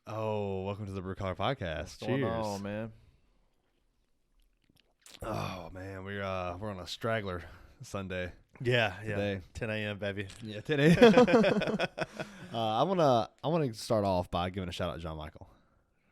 Oh, welcome to the Brew Podcast. What's Cheers. going on, man? Oh man, we're on a straggler Sunday. Yeah, Today. 10 a.m., baby. Yeah, today. I wanna start off by giving a shout out to John Michael.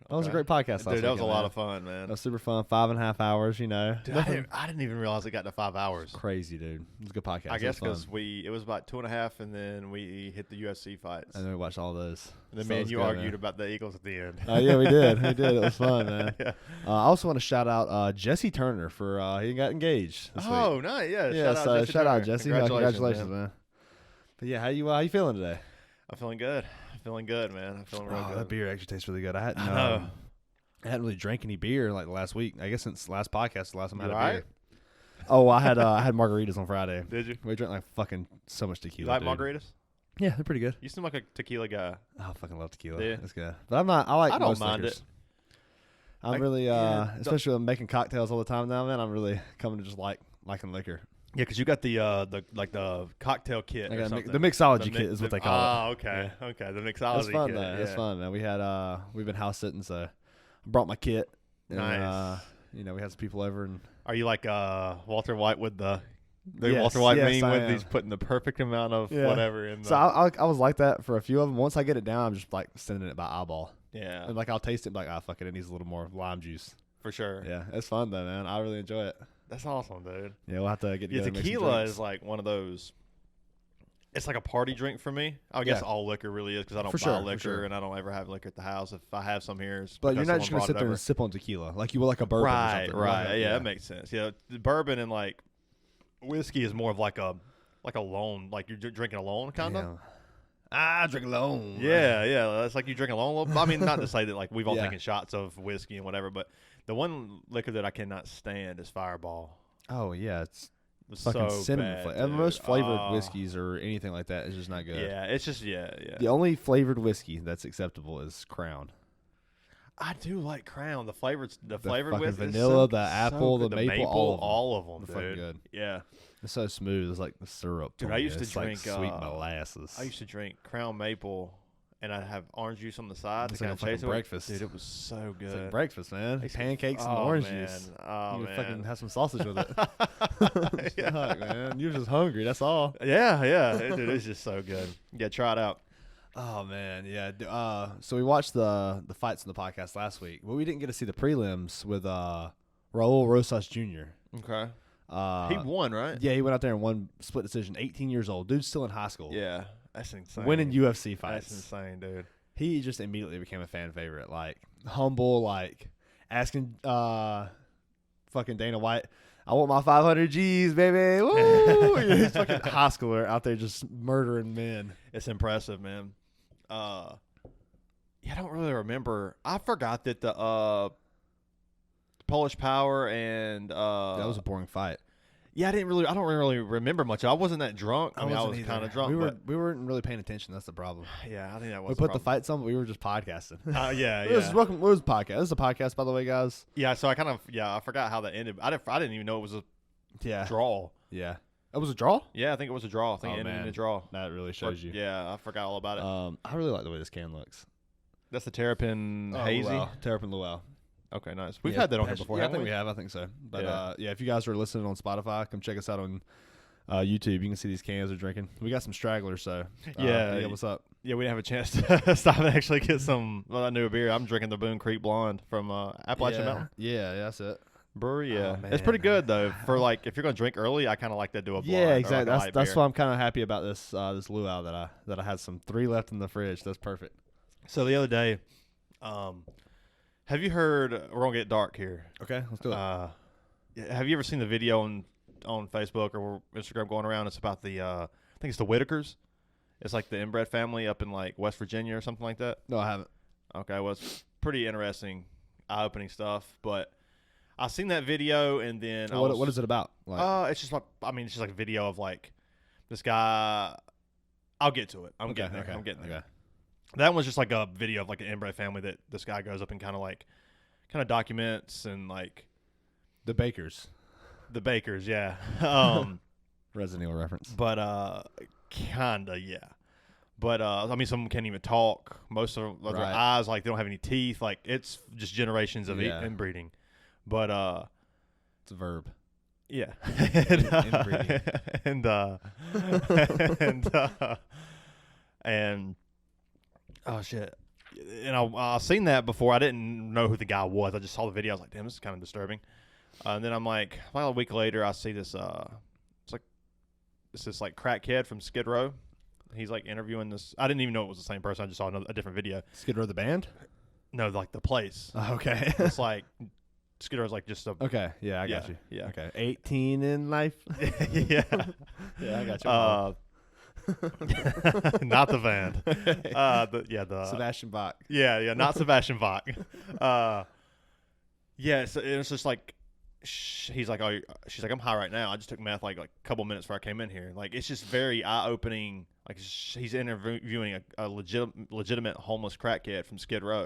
That was a great podcast last Dude, that was a weekend, lot man. of fun, man. That was super fun. 5.5 hours, Dude, I didn't even realize it got to 5 hours. Crazy, dude. It was a good podcast. I guess because because it was about 2.5, and then we hit the UFC fights. and then we watched all those. And then So me it and was you good, argued man. about the Eagles at the end. Oh yeah, we did. We did. It was fun, man. Yeah. I also want to shout out Jesse Turner for he got engaged this week. Oh, nice. Yeah, Yeah, shout out Jesse. Congratulations, man. But yeah, how you feeling today? I'm feeling good. Man. I'm feeling real good. That beer actually tastes really good. I know. hadn't really drank any beer like last week. I guess since last podcast, the last time I had You a all beer. Oh, I had margaritas on Friday. Did you? We drank like fucking so much You tequila. like dude. margaritas? Yeah, they're pretty good. You seem like a tequila guy. Oh, I fucking love tequila. Yeah. It's good. But I'm not. I like I don't most mind liquors. it. I'm really, yeah, especially when I'm making cocktails all the time now, man. I'm really coming to just liking liquor. Yeah, because you got the cocktail kit I or got something. the mixology The kit is what they oh, call it. okay. Yeah. Okay, the mixology It's fun kit. though. Yeah. It's fun, man. We've been house sitting, so I brought my kit. And, Nice. we had some people over and Are you like Walter White with the Yes, Walter White yes, meme I with am. he's putting the perfect amount of Yeah. whatever in the so I was like that for a few of them. Once I get it down, I'm just like sending it by eyeball, yeah, and like I'll taste it, and be like fuck it, it needs a little more lime juice. for sure. Yeah, it's fun though, man. I really enjoy it. That's awesome, dude. Yeah, we'll have to get Yeah, together. and make some tequila drinks. is like one of those. It's like a party drink for me. I guess Yeah. all liquor really is because I don't For buy sure, for liquor sure. and I don't ever have liquor at the house. If I have some here, it's But you're because not just someone gonna sit brought it there over. and sip on tequila like you would like a bourbon. or Right, something. right. Like, Yeah, that makes sense. Yeah, the bourbon and like whiskey is more of like a alone, like you're drinking alone kind of. I drink alone. Yeah, yeah. That's like you drink alone a little. I mean, not to say that like we've all Yeah. taken shots of whiskey and whatever, but the one liquor that I cannot stand is Fireball. Oh yeah, it's It's fucking so cinnamon. bad, dude. Most flavored Oh. whiskeys or anything like that is just not good. Yeah, it's just yeah. The only flavored whiskey that's acceptable is Crown. I do like Crown. The flavored fucking whiskey, is vanilla, so, the so apple, good. the maple, all of them. them, They're fucking dude. good. Yeah, It's so smooth. It's like the syrup. Dude, on I it. used to It's like drink, sweet molasses. I used to drink Crown Maple, and I'd have orange juice on the side It's to like kind a of chase fucking it. breakfast. Dude, it was so good. It's like breakfast, man. Makes me- Pancakes and oh, orange man. juice. Oh You man, fucking have some sausage with it. yeah. Fuck, man. You're just hungry. That's all. Yeah, dude, it's just so good. Yeah, try it out. Oh man, yeah. So we watched the fights in the podcast last week, but we didn't get to see the prelims with Raul Rosas Jr. Okay, He he won, right? Yeah, he went out there and won split decision. 18 years old, dude's still in high school. Yeah, that's insane. winning UFC fights. That's insane, dude. He just immediately became a fan favorite. Like humble, like asking fucking Dana White, "I want my 500 G's, baby." Woo! He's fucking high schooler out there just murdering men. It's impressive, man. Yeah, I don't really remember. I forgot that the Polish Power and That was a boring fight. yeah, I don't really remember much. I wasn't that drunk. I mean, I wasn't was either. kind of drunk. We weren't really paying attention. That's the problem. but yeah, I think that was. We put the fights on, but we were just podcasting. Yeah, It was a podcast. This is a podcast, by the way, guys. yeah. So I forgot how that ended. I didn't even know it was a Yeah, draw. yeah. It was a draw. Yeah, I think it was a draw. I think Oh, it ended in man. a draw. That really shows you. Yeah, I forgot all about it. I really like the way this can looks. That's the Terrapin Hazy. Luau. Terrapin Luau. Okay, nice. We've Yeah, had that on here before, Yeah, I haven't think we? we have. I think so. But Yeah. if you guys are listening on Spotify, come check us out on YouTube. You can see these cans we're drinking. We got some stragglers, so Yeah. what's up? Yeah, we didn't have a chance to stop and actually get some. Well, I knew a beer. I'm drinking the Boone Creek Blonde from Appalachian Mountain Yeah, that's it. Brewery. Yeah, Oh, it's pretty man. good though. For like, if you're gonna drink early, I kind of like to do a blonde. Yeah, or exactly. Like a light That's beer. why I'm kind of happy about this luau that I had some 3 left in the fridge. That's perfect. So the other day, have you heard? We're gonna get dark here. Okay, let's do it. Have you ever seen the video on Facebook or Instagram going around? It's about the I think it's the Whitakers. It's like the inbred family up in like West Virginia or something like that. No, I haven't. Okay, well, it's pretty interesting, eye-opening stuff. But I seen that video, and then What is it about? Like, it's just like it's just like a video of like this guy. I'll get to it. I'm getting there. I'm getting there. Okay. That one's just like a video of like an inbred family that this guy goes up and kind of documents and like The Bakers. the Bakers, yeah. Resident Evil reference. But kinda, yeah. But I mean, some of them can't even talk. Most of their eyes, like, they don't have any teeth. Like, it's just generations of inbreeding. But it's a verb. Yeah. Inbreeding. and oh shit. And I seen that before. I didn't know who the guy was. I just saw the video. I was like, damn, this is kind of disturbing. And then I'm like, about a week later, I see this. It's this like crackhead from Skid Row. He's like interviewing this. I didn't even know it was the same person. I just saw a different video. Skid Row the band? No, like the place. Okay. It's like Skid Row's like just a. Okay. Yeah, I got you. Yeah. Okay. 18 in life. Yeah. Yeah, I got you. Not the band. The Sebastian Bach. Yeah, not Sebastian Bach. Yeah, so it's just like he's like, oh, she's like, I'm high right now. I just took meth like a couple minutes before I came in here. Like, it's just very eye opening. Like, he's interviewing a legitimate homeless crackhead from Skid Row,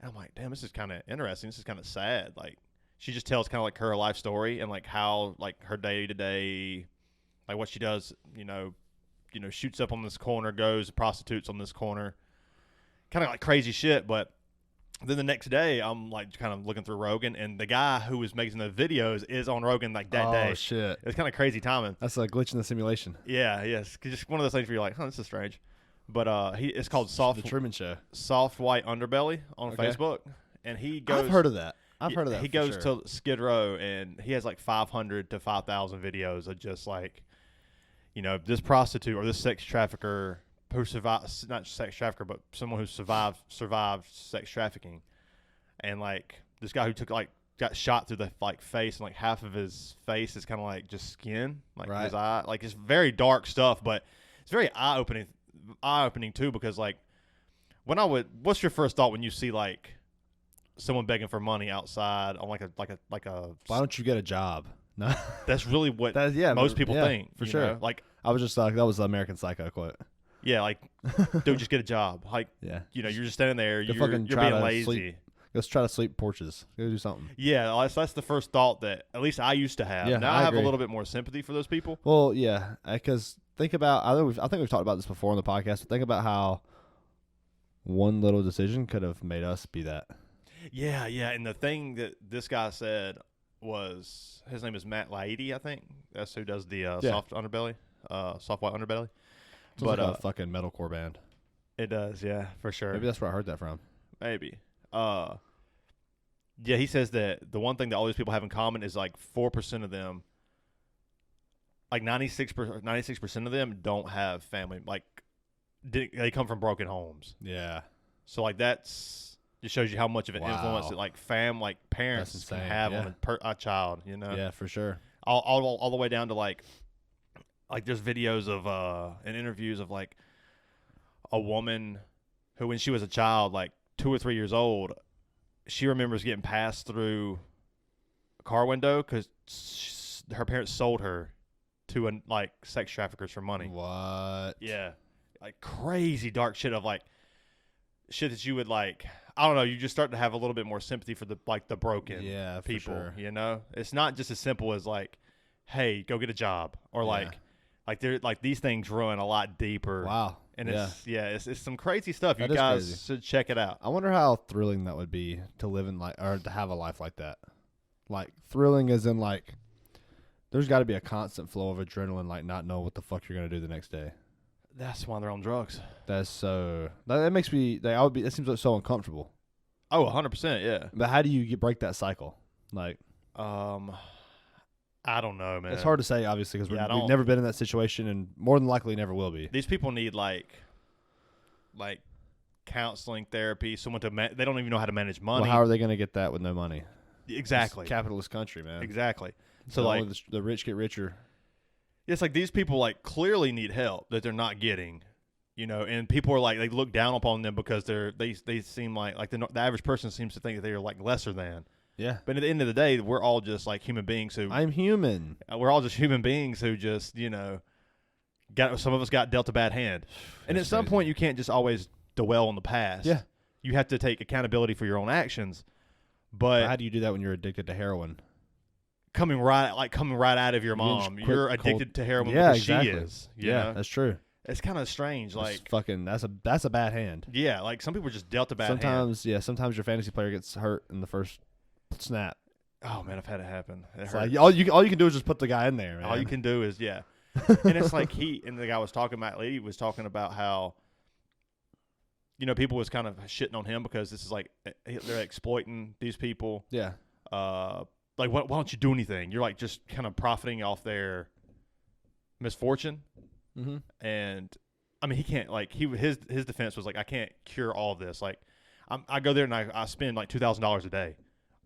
and I'm like, damn, this is kind of interesting. This is kind of sad. Like, she just tells kind of like her life story and like how like her day to day, like what she does. You know, shoots up on this corner, goes prostitutes on this corner, kind of like crazy shit, but. Then the next day, I'm like kind of looking through Rogan, and the guy who was making the videos is on Rogan like that day. Oh shit! It's kind of crazy timing. That's a glitch in the simulation. Yeah, yes, just one of those things where you're like, "Huh, this is strange." But it's called The Truman Show. Soft White Underbelly on Facebook, and he goes. I've heard of that. I've heard of that. He goes to Skid Row, and he has like 500 to 5,000 videos of just like, this prostitute or this sex trafficker. Who survived, not sex trafficker, but someone who survived sex trafficking, and like this guy who got shot through the like face, and like half of his face is kind of like just skin, like his eye, like it's very dark stuff, but it's very eye opening too, because like what's your first thought when you see like someone begging for money outside on like a why don't you get a job? No, that's really what most people think for sure. Like, I was just like, that was the American Psycho quote. Yeah, like, dude, just get a job. Like, you're just standing there. You're being lazy. Let's try to sleep porches. Go do something. Yeah, that's the first thought that at least I used to have. Yeah, now I have a little bit more sympathy for those people. Well, yeah, because think about, I think we've talked about this before on the podcast, but think about how one little decision could have made us be that. Yeah, and the thing that this guy said was, his name is Matt Laity, I think. That's who does the soft underbelly, soft white underbelly. But like a fucking metalcore band. It does, yeah, for sure. Maybe that's where I heard that from. Maybe. Yeah, he says that the one thing that all these people have in common is like 4% of them, like 96% of them don't have family. Like, they come from broken homes. Yeah. So like just shows you how much of an influence that like parents can have on a child. Yeah, for sure. All the way down to like there's videos of and interviews of like a woman who, when she was a child, like 2 or 3 years old, she remembers getting passed through a car window because her parents sold her to like sex traffickers for money. What? Yeah, like crazy dark shit of like shit that you would like. I don't know. You just start to have a little bit more sympathy for the broken people. For sure. It's not just as simple as like, hey, go get a job, or like they're like these things run a lot deeper. Wow. And it's some crazy stuff. That you guys crazy. should check it out. I wonder how thrilling that would be to live in or to have a life like that. Like, thrilling as in like, there's got to be a constant flow of adrenaline, like not knowing what the fuck you're gonna do the next day. That's why they're on drugs. That makes me. That seems like so uncomfortable. Oh, 100%, yeah. But how do you break that cycle? Like, I don't know, man. It's hard to say, obviously, because we've never been in that situation, and more than likely never will be. These people need like counseling, therapy, someone to they don't even know how to manage money. Well, how are they going to get that with no money? Exactly. It's a capitalist country, man. Exactly. So like the rich get richer. It's like these people like clearly need help that they're not getting, and people are like, they look down upon them because they seem like the average person seems to think that they're like lesser than. Yeah. But at the end of the day, we're all just like human beings who. I'm human. We're all just human beings who just some of us got dealt a bad hand, and at some point you can't just always dwell on the past. Yeah. You have to take accountability for your own actions. But how do you do that when you're addicted to heroin? Coming right out of your mom. You're addicted to heroin because exactly. she is. Yeah, that's true. It's kind of strange. Like fucking, that's a bad hand. Yeah, like some people are just dealt a bad hand. Sometimes your fantasy player gets hurt in the first snap. Oh man, I've had it happen. It's like all you can do is just put the guy in there, man. All you can do is and it's like the guy was talking about, lady was talking about how, people was kind of shitting on him because this is like they're exploiting these people. Yeah. Like why don't you do anything? You're like just kind of profiting off their misfortune. Mm-hmm. And I mean, he can't his defense was like, I can't cure all of this. Like I go there and I spend like $2,000 a day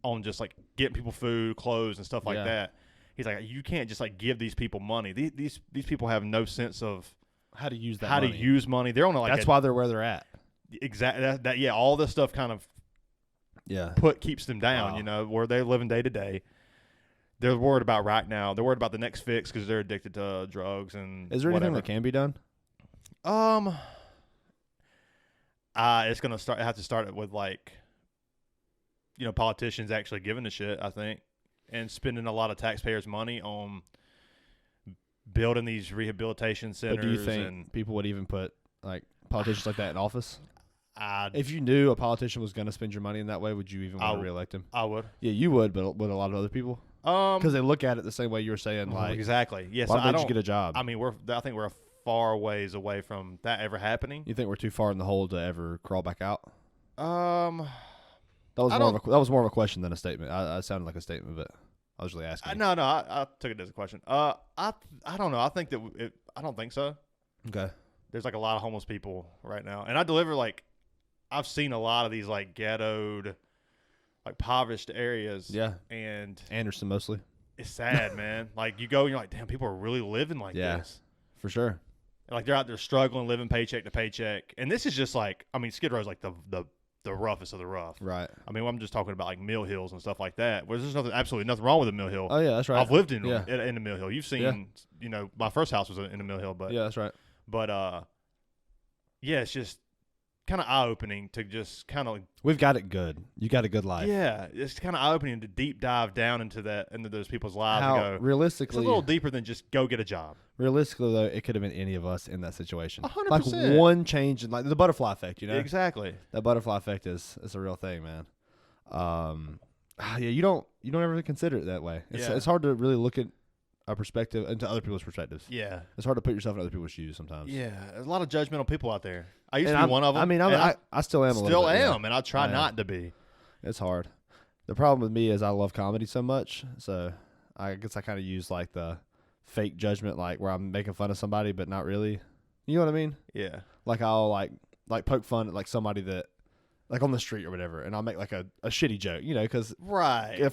on just like getting people food, clothes, and stuff like that. He's like, you can't just like give these people money. These people have no sense of how to use to use money. They're on that's why they're where they're at. Exactly. All this stuff kind of keeps them down. Where they're living day to day. They're worried about right now. They're worried about the next fix because they're addicted to drugs and. Is there anything that can be done? It's gonna have to start it with like, politicians actually giving a shit, I think, and spending a lot of taxpayers' money on building these rehabilitation centers. But do you think people would even put like politicians like that in office? If you knew a politician was going to spend your money in that way, would you even want to reelect him? I would. Yeah, you would, but would a lot of other people? Because they look at it the same way you were saying. Like exactly. Yes. Why don't you get a job? I mean, I think we're a far ways away from that ever happening. You think we're too far in the hole to ever crawl back out? That was more of a question than a statement. I sounded like a statement, but I was really asking. No, I took it as a question. I don't know. I think that I don't think so. Okay. There's like a lot of homeless people right now, and I deliver like I've seen a lot of these like ghettoed, like impoverished areas. Yeah. And Anderson mostly. It's sad, man. Like you go and you're like, damn, people are really living like this. For sure. Like they're out there struggling, living paycheck to paycheck, and this is just like, I mean, Skid Row is like the roughest of the rough. Right. I mean, I'm just talking about like Mill Hills and stuff like that. Where there's absolutely nothing wrong with a Mill Hill. Oh yeah, that's right. I've lived in the Mill Hill. You've seen, my first house was in the Mill Hill, but yeah, that's right. But it's just kind of eye opening to just kind of. We've got it good. You got a good life. Yeah, it's kind of eye opening to deep dive down into those people's lives. How and go, realistically, it's a little deeper than just go get a job. Realistically, though, it could have been any of us in that situation. 100%. Like one change in like the butterfly effect, Exactly. That butterfly effect is a real thing, man. You don't ever really consider it that way. It's hard to really look at a perspective into other people's perspectives. Yeah, it's hard to put yourself in other people's shoes sometimes. Yeah, there's a lot of judgmental people out there. I used to be one of them. I mean, I still am. Still am, and I try not to be. It's hard. The problem with me is I love comedy so much, so I guess I kind of use like the fake judgment, like where I'm making fun of somebody, but not really. You know what I mean? Yeah. Like I'll like poke fun at like somebody that like on the street or whatever, and I'll make like a shitty joke, because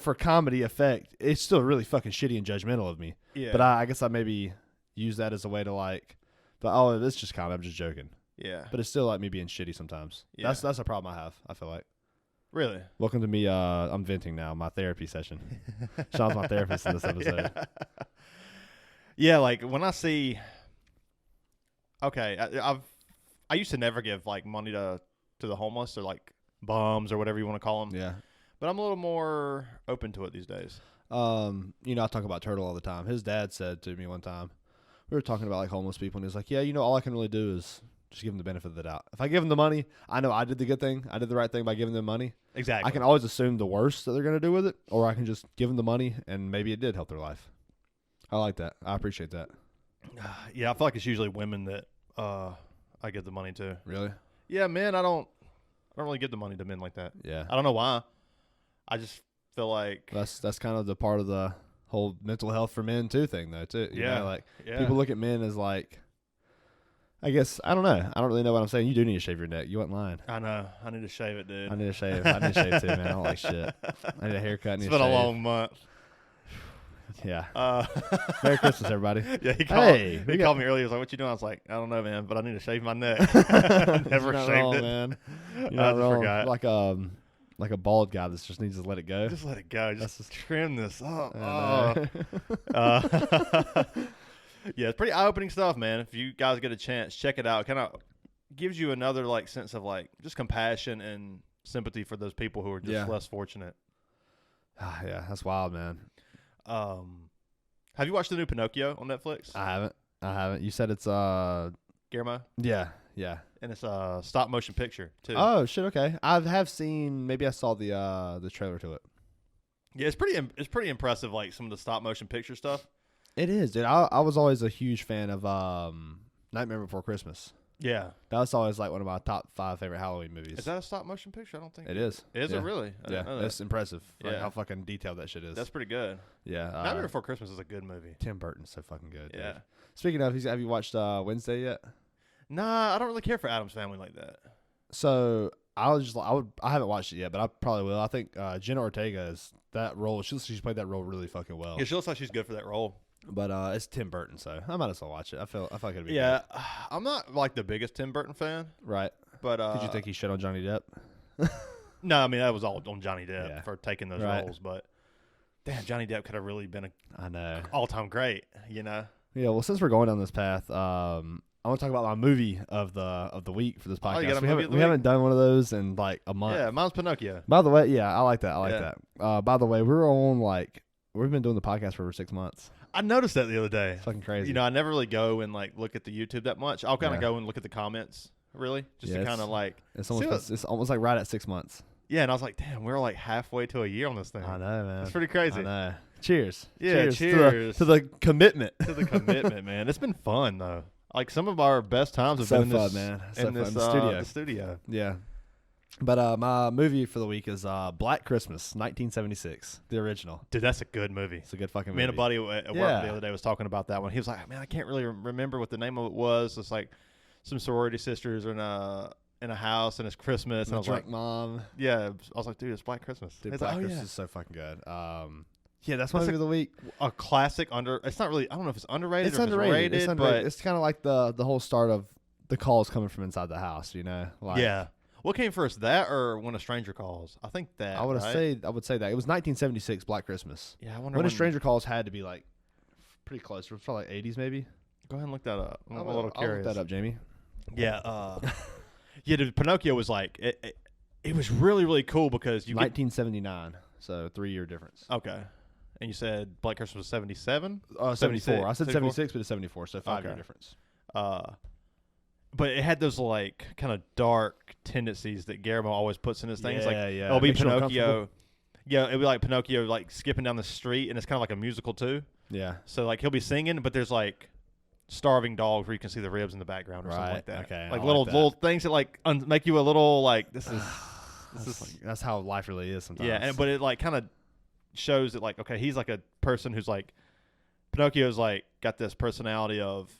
for comedy effect, it's still really fucking shitty and judgmental of me. Yeah. But I guess I maybe use that as a way to like, it's just comedy. I'm just joking. Yeah. But it's still like me being shitty sometimes. Yeah. That's a problem I have. I feel like. Really? Welcome to me. I'm venting now. My therapy session. Shawn's my therapist in this episode. Yeah, like when I see. Okay, I used to never give like money to the homeless or like bums or whatever you want to call them. Yeah. But I'm a little more open to it these days. I talk about Turtle all the time. His dad said to me one time, we were talking about like homeless people, and he was like, yeah, all I can really do is just give them the benefit of the doubt. If I give them the money, I know I did the good thing. I did the right thing by giving them money. Exactly. I can always assume the worst that they're going to do with it, or I can just give them the money, and maybe it did help their life. I like that. I appreciate that. Yeah, I feel like it's usually women that I give the money to. Really? Yeah, men, I don't really give the money to men like that. Yeah. I don't know why. I just feel like that's kind of the part of the whole mental health for men too thing though too. You know, like people look at men as like, I guess, I don't know. I don't really know what I'm saying. You do need to shave your neck. You weren't lying. I know. I need to shave it, dude. I need to shave too, man. I don't like shit. I need a haircut. It's been a long month. Yeah. Merry Christmas, everybody. Yeah, he called me earlier. He was like, "What you doing?" I was like, "I don't know, man, but I need to shave my neck." Never shaved it, man. I just forgot. Like a bald guy that just needs to let it go. Just let it go. Just trim this up. Yeah, it's pretty eye-opening stuff, man. If you guys get a chance, check it out. It kind of gives you another like sense of like just compassion and sympathy for those people who are just less fortunate. Yeah, that's wild, man. Have you watched the new Pinocchio on Netflix? I haven't. You said it's Guillermo, Yeah, yeah. and it's a stop motion picture too. Oh shit. Okay, I have seen. Maybe I saw the trailer to it. Yeah, it's pretty impressive. Like some of the stop motion picture stuff. It is, dude. I was always a huge fan of Nightmare Before Christmas. Yeah, That was always like one of my top 5 favorite Halloween movies. is that a stop motion picture? I don't think It is. Is Yeah. it really? I didn't know Yeah, that. it's impressive. Like Yeah. how fucking detailed that shit is. That's pretty good. Yeah. Nightmare Before Christmas is a good movie. Tim Burton's so fucking good. Yeah. Dude. Speaking of, have you watched Wednesday yet? Nah, I don't really care for Addams Family like that. So I haven't watched it yet, but I probably will. I think Jenna Ortega is that role. She's played that role really fucking well. Yeah, she looks like she's good for that role. But it's Tim Burton, so I might as well watch it. I feel like it'd be Yeah, I'm not like the biggest Tim Burton fan, good. Right. but Did you think he shit on Johnny Depp? No, I mean that was all on Johnny Depp Yeah. for taking those Right. roles. But damn, Johnny Depp could have really been an I know. all-time great. You know? Yeah. Well, since we're going down this path, I want to talk about my movie of the week for this Oh, you podcast. got a We movie of the haven't done one of those in like a month. Yeah, mine's Pinocchio. By the way, yeah, I like that. I like Yeah. that. By the way, we've been doing the podcast for over 6 months. I noticed that the other day. It's fucking crazy. You know, I never really go and like look at the YouTube that much. I'll kind of Yeah. go and look at the comments, really, just Yeah, to kind of like. it's see what- almost like right at 6 months. Yeah, and I was like, damn, we're like halfway to a year on this thing. I know, man. It's pretty crazy. I know. Cheers. Yeah, To cheers. the commitment. To the commitment, man. It's been fun though. Like some of our best times have So been in fun, this, man. So in fun. this The studio. The studio. Yeah. But my movie for the week is Black Christmas, 1976, the original. Dude, that's a good movie. It's a good fucking Me movie. and a buddy at work Yeah. the other day was talking about that one. He was like, "Man, I can't really remember what the name of it was." It's like some sorority sisters are in a house and it's Christmas, and I was drunk like, mom. "Yeah." I was like, "Dude, it's Black Christmas." Dude, He's Black like, "Oh, Christmas yeah." is so fucking good. Yeah, that's my That's movie of the week. A classic It's not really. I don't know if it's underrated. It's or underrated. If it's rated, It's underrated. but It's kind of like the whole start of the calls coming from inside the house. You know, like yeah. What came first, that or When a Stranger Calls? I think that. I would right? say that it was 1976 Black Christmas. Yeah, I wonder When a Stranger Calls had to be like pretty close. It was probably like 80s maybe. Go ahead and look that up. I'm a I'll little look curious. that up, Jamie. Yeah. Yeah. Dude, Pinocchio was like it was really really cool because you get 1979, so 3-year difference. okay, and you said Black Christmas was 77. 74. I said 74? 76, but it's 74, so 5-year Okay. difference. But it had those like kind of dark tendencies that Guillermo always puts in his things. Like yeah. it'll be Makes you Pinocchio. uncomfortable. Yeah, it'll be like Pinocchio like skipping down the street, and it's kind of like a musical too. Yeah. So like he'll be singing, but there's like starving dogs where you can see the ribs in the background or something Right, like that. okay, like I little like that. little things that like make you a little like this is That's how life really is sometimes. yeah, but it like kind of shows that like okay, he's like a person who's like Pinocchio's like got this personality of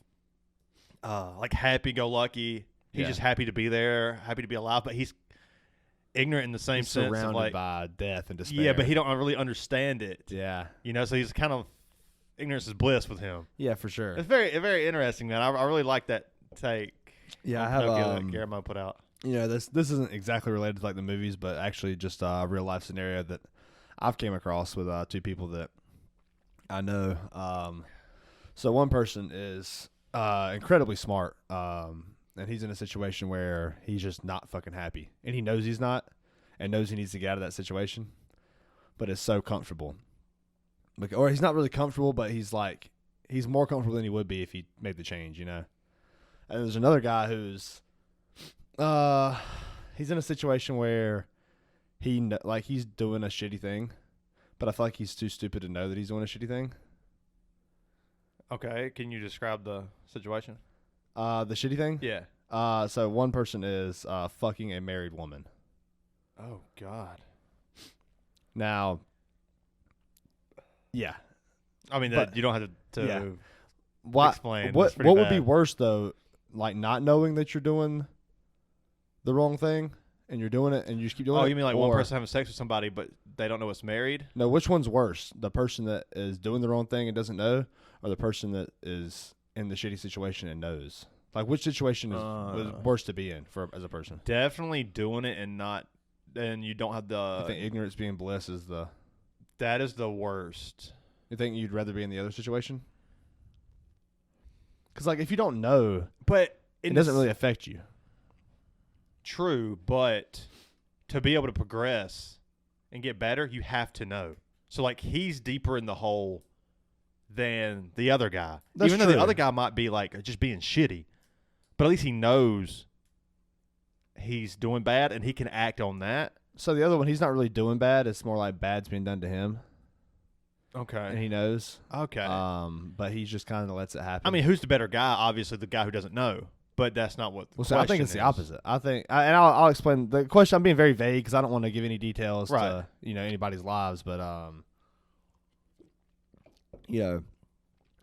like happy go lucky. He's Yeah. just happy to be there, happy to be alive, but he's ignorant in the same He's sense surrounded of like by death and despair. yeah, but he don't really understand it. Yeah. You know, so he's kind of ignorance is bliss with him. Yeah, for sure. It's very interesting, man. I really like that take. Yeah, I on have Pinocchio that Guillermo put out. you know, this isn't exactly related to like the movies, but actually just a real life scenario that I've came across with 2 people that I know. So one person is incredibly smart, and he's in a situation where he's just not fucking happy, and he knows he's not, and knows he needs to get out of that situation, but is so comfortable. Or he's not really comfortable, but he's more comfortable than he would be if he made the change, you know. And there's another guy who's he's in a situation where he's doing a shitty thing, but I feel like he's too stupid to know that he's doing a shitty thing. Okay, can you describe the situation? The shitty thing? Yeah. So one person is fucking a married woman. Oh God. Now, yeah. I mean, But- you don't have to yeah. Why, explain. What That's pretty would be bad. worse though? Like not knowing that you're doing the wrong thing and you're doing it and you just keep doing it. Oh, you mean like one or- person having sex with somebody, but they don't know it's married? No, which one's worse? The person that is doing the wrong thing and doesn't know, or the person that is in the shitty situation and knows? Like, which situation is worse to be in as a person? Definitely doing it and you don't have I the. think ignorance being bliss is the. That is the worst. You think you'd rather be in the other situation? Because like, if you don't know, But it doesn't really affect you. True, but to be able to progress and get better, you have to know. So like he's deeper in the hole than the other guy. That's Even though the true. other guy might be like just being shitty. But at least he knows he's doing bad, and he can act on that. So the other one, he's not really doing bad. It's more like bad's being done to him. Okay. And he knows. Okay. But he just kind of lets it happen. I mean, who's the better guy? Obviously, the guy who doesn't know. But that's not what the well, so I think it's the is. opposite. I think, and I'll explain the question. I'm being very vague because I don't want to give any details Right. to anybody's lives. But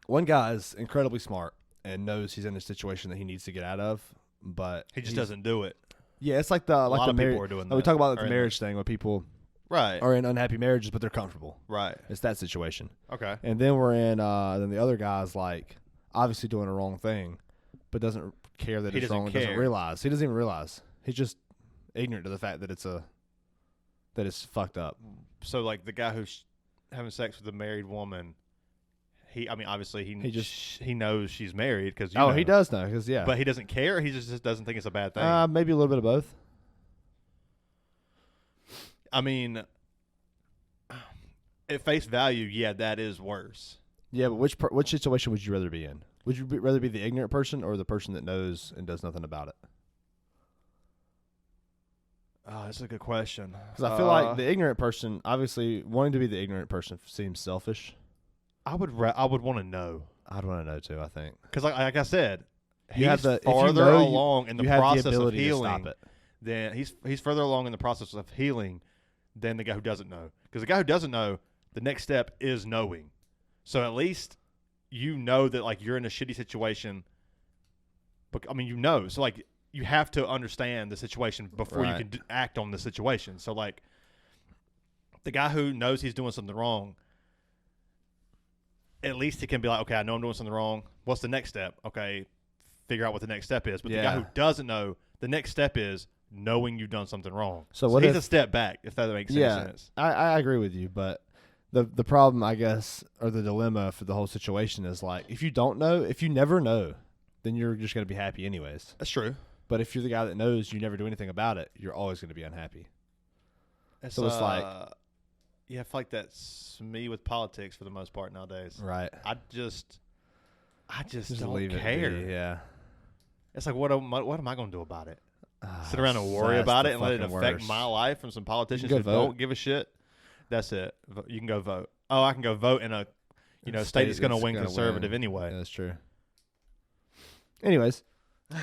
one guy is incredibly smart and knows he's in a situation that he needs to get out of, but He just doesn't do it. Yeah, it's like A lot the of people are doing that. we talk about Or the in marriage thing where people Right. are in unhappy marriages, but they're comfortable. Right. It's that situation. Okay. And then we're in. Then the other guy's like obviously doing the wrong thing, but doesn't care that He it's doesn't wrong. And doesn't care. realize. He doesn't even realize. He's just ignorant to the fact that it's fucked up. So, like, the guy who's having sex with a married woman, obviously he knows she's married because He does know because but he doesn't care. He just doesn't think it's a bad thing. Maybe a little bit of both. I mean, at face value, yeah, that is worse. Yeah, but which situation would you rather be in? Would you rather be the ignorant person or the person that knows and does nothing about it? Oh, that's a good question. Because I feel like the ignorant person, obviously, wanting to be the ignorant person seems selfish. I would want to know. I'd want to know too. I think Because, like I said, You have he's the- if you farther know, along in the you have the process of ability to healing. stop it. Then he's further along in the process of healing than the guy who doesn't know. Because the guy who doesn't know, the next step is knowing. So at least you know that, like, you're in a shitty situation. But so like you have to understand the situation before you Right. can act on the situation. So, like, the guy who knows he's doing something wrong, at least he can be like, okay, I know I'm doing something wrong. What's the next step? Okay, figure out what the next step is. But the guy who doesn't know, the next step is knowing you've done something wrong. So what he's if- a step back, if that makes any sense. I agree with you, but the problem, I guess, or the dilemma for the whole situation is like if you never know, then you're just going to be happy anyways. That's true. But if you're the guy that knows you never do anything about it, you're always going to be unhappy. So it's like, yeah, I feel like that's me with politics for the most part nowadays. right? I just don't leave care. It be, yeah. It's like, what am I going to do about it? Sit Ah, around and worry that's about the it and let it fucking affect worst. my life from some politicians go who vote. don't give a shit? That's it. You can go vote. Oh, I can go vote in a state that's going to win conservative anyway. Yeah, that's true. Anyways,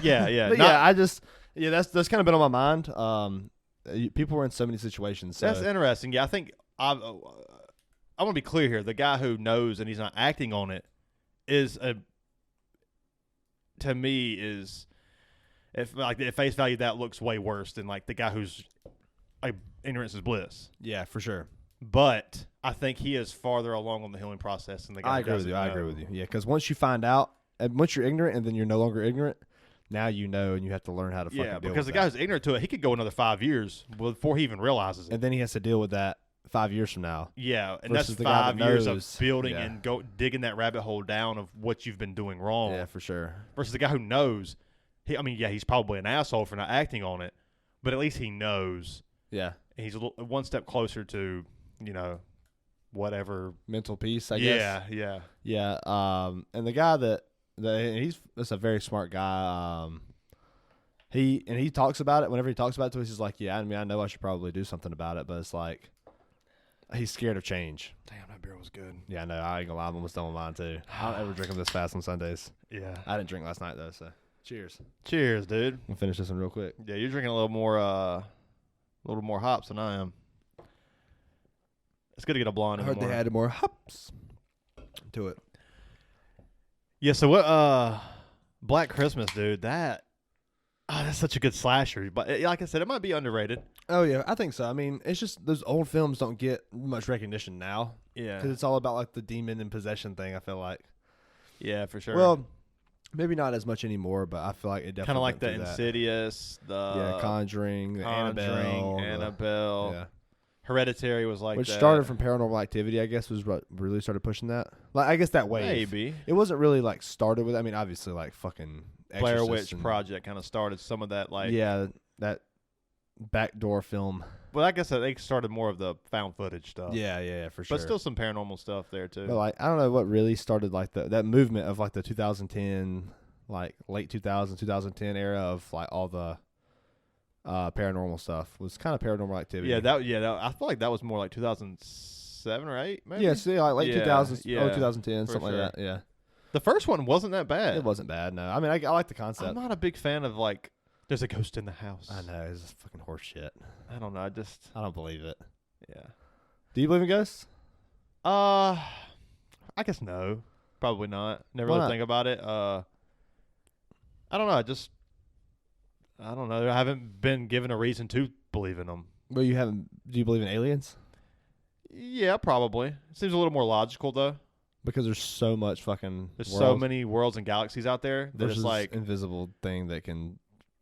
Yeah, yeah. but that's kind of been on my mind. People were in so many situations. So That's interesting. Yeah, I think I want to be clear here. The guy who knows and he's not acting on it to me is, if like at face value, that looks way worse than like the guy who's like ignorance is bliss. yeah, for sure. But I think he is farther along on the healing process than the guy. I who agree with doesn't you. I know. agree with you. Yeah, because once you find out, and once you're ignorant, and then you're no longer ignorant, now you know, and you have to learn how to fucking Yeah, deal because with the that. guy who's ignorant to it, he could go another 5 years before he even realizes it. And then he has to deal with that 5 years from now. Yeah, and that's versus the guy 5 that years knows. of building Yeah. and digging that rabbit hole down of what you've been doing wrong. Yeah, for sure. Versus the guy who knows. He's probably an asshole for not acting on it, but at least he knows. Yeah. And he's one step closer to, whatever. Mental peace, I guess. Yeah. Yeah. And the guy that's a very smart guy. He talks about it. Whenever he talks about it to us, he's like, yeah, I know I should probably do something about it, but it's like he's scared of change. Damn, that beer was good. Yeah, I know. I ain't gonna lie, I'm almost done with mine too. I don't ever drink them this fast on Sundays. Yeah. I didn't drink last night though, so cheers. Cheers, dude. We'll finish this one real quick. Yeah, you're drinking a little more hops than I am. It's good to get a blonde. I in the heard they morning. added more hops to it. Yeah, so what? Black Christmas, dude. That's such a good slasher. But like I said, it might be underrated. Oh yeah, I think so. I mean, it's just those old films don't get much recognition now Yeah, because it's all about like the demon and possession thing. I feel like. yeah, for sure. Well, maybe not as much anymore, but I feel like it definitely kind of like the went through that. Insidious, the Conjuring, the Conjuring, Annabelle. yeah. Hereditary was like Which that. started from Paranormal Activity, I guess, was what really started pushing that. Like, I guess that wave. Maybe It wasn't really like started with. I mean, obviously, like fucking Blair Exorcist Witch and- Project kind of started some of that. Like, yeah, that backdoor film. Well, I guess they started more of the found footage stuff. Yeah, for sure. but still some paranormal stuff there too. But like, I don't know what really started like that movement of like the 2010 like late 2000, 2010 era of like all the paranormal stuff was kind of Paranormal Activity. Yeah, I feel like that was more like 2007 or 8, maybe. Yeah, see, like late 2000s, yeah, 2010, for something sure. like that. Yeah, The first one wasn't that bad. it wasn't bad. No, I mean, I like the concept. I'm not a big fan of like there's a ghost in the house. I know it's just fucking horse shit. I don't know. I don't believe it. Yeah. Do you believe in ghosts? I guess no, probably not. Never Why really not? think about it. I don't know. I don't know. I haven't been given a reason to believe in them. Well, you haven't. Do you believe in aliens? Yeah, probably. It seems a little more logical though. Because there's so much fucking. There's worlds so many worlds and galaxies out there that versus it's like invisible thing that can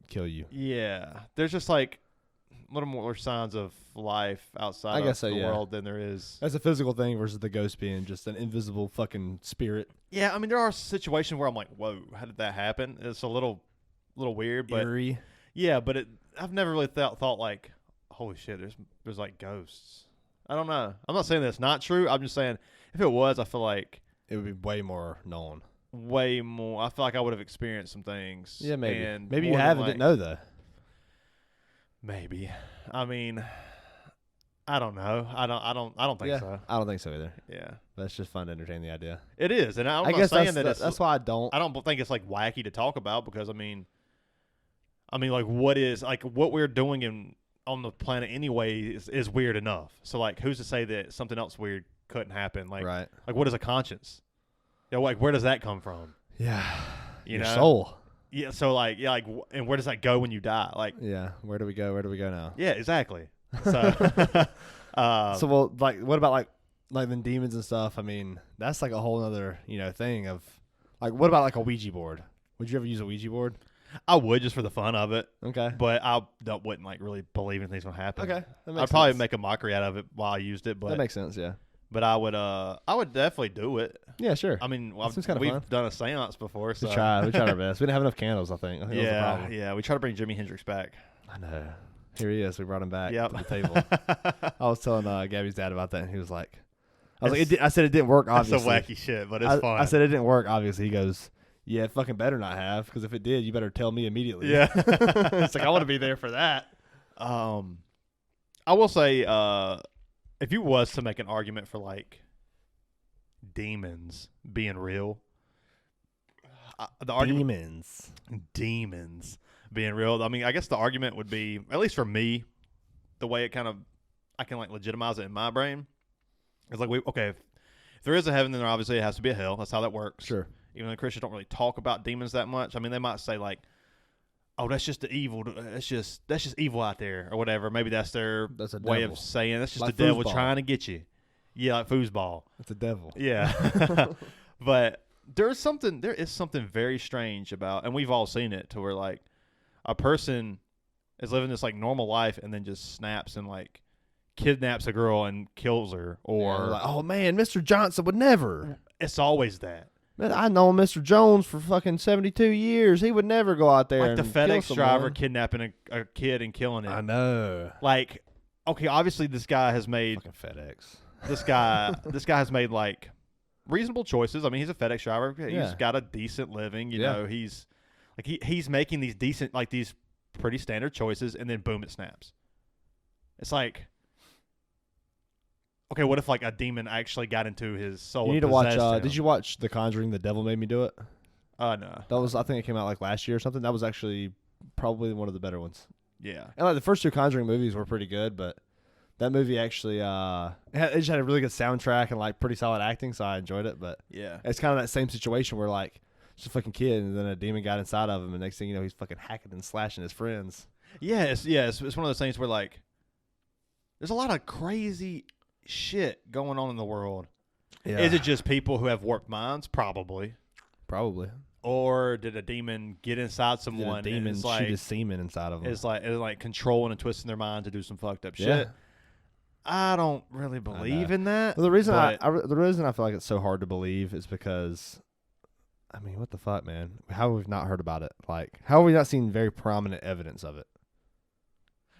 kill you. yeah. There's just like a little more signs of life outside of so, the yeah. world than there is. That's a physical thing versus the ghost being just an invisible fucking spirit. Yeah, I mean there are situations where I'm like, whoa, how did that happen? It's a little weird, but Eerie. yeah, but I've never really thought like, holy shit, there's like ghosts. I don't know. I'm not saying that's not true. I'm just saying if it was, I feel like It would be way more known. way more. I feel like I would have experienced some things. Yeah, maybe. And Maybe you more than, have and like, didn't know though. Maybe. I mean, I don't know. I don't think so. I don't think so either. Yeah, But it's just fun to entertain the idea. it is, and I'm I not guess saying that's why I don't. I don't think it's like wacky to talk about because I mean, like what we're doing on the planet anyway is weird enough. So like, who's to say that something else weird couldn't happen? Like, Right. like what is a conscience? You know, like where does that come from? Yeah. You Your know? soul. Yeah. So like, yeah, like, and where does that go when you die? Like, Yeah. Where do we go? Where do we go now? yeah, exactly. So, So well, like, what about like the demons and stuff? I mean, that's like a whole other thing of like, what about like a Ouija board? Would you ever use a Ouija board? I would just for the fun of it, Okay. but wouldn't like really believe anything's gonna happen. Okay. That makes I'd probably sense. make a mockery out of it while I used it, That but makes sense. Yeah. I would definitely do it. Yeah. Sure. I mean, seems kinda we've fun. done a seance before, so We tried our best. We didn't have enough candles. I think that was the yeah, problem. yeah. We try to bring Jimi Hendrix back. I know. Here he is. We brought him back Yep. to the table. I was telling Gabby's dad about that, and he was like, I said it didn't work. That's Obviously, some wacky shit, but it's fun. I said it didn't work. Obviously, he goes, "Yeah, it fucking better not have, because if it did, you better tell me immediately." yeah. It's like I want to be there for that. I will say, if you was to make an argument for like demons being real, the argument demons being real. I mean, I guess the argument would be, at least for me, the way it kind of I can like legitimize it in my brain. It's like if there is a heaven, then there obviously has to be a hell. That's how that works. Sure. Even though Christians don't really talk about demons that much. I mean, they might say like, "Oh, that's just the evil. That's just evil out there, or whatever." Maybe that's their That's a way devil. of saying that's just Like the devil foosball. trying to get you. Yeah, like foosball. It's a devil. Yeah. But there is something very strange about, and we've all seen it, to where like a person is living this like normal life and then just snaps and like kidnaps a girl and kills her, or Or like, oh man, Mr. Johnson would never. it's always that. Man, I know Mr. Jones for fucking 72 years. He would never go out there Like and the kill FedEx driver someone. kidnapping a kid and killing I him. know. Like, okay, obviously this guy has made Fucking FedEx. this guy has made like reasonable choices. I mean, he's a FedEx driver. He's Yeah. got a decent living. You Yeah. know, he's like he's making these decent, like these pretty standard choices, and then boom, it snaps. It's like, okay, what if like a demon actually got into his soul? You need and to watch. possessed him? Did you watch The Conjuring? The Devil Made Me Do It. No. That was, I think it came out like last year or something. That was actually probably one of the better ones. Yeah. And like the first two Conjuring movies were pretty good, but that movie actually it just had a really good soundtrack and like pretty solid acting, so I enjoyed it. But Yeah. it's kind of that same situation where like just a fucking kid, and then a demon got inside of him, and next thing you know, he's fucking hacking and slashing his friends. Yeah. It's one of those things where like there's a lot of crazy shit going on in the world. Yeah, Is it just people who have warped minds? Probably. probably Or did a demon get inside Did someone? a demon and it's shoot like, his semen inside of him? it's like controlling and twisting their mind to do some fucked up Yeah. shit. I don't really believe in that. Well, the reason but the reason I feel like it's so hard to believe is because, I mean, what the fuck, man? How have we not heard about it? Like, how have we not seen very prominent evidence of it?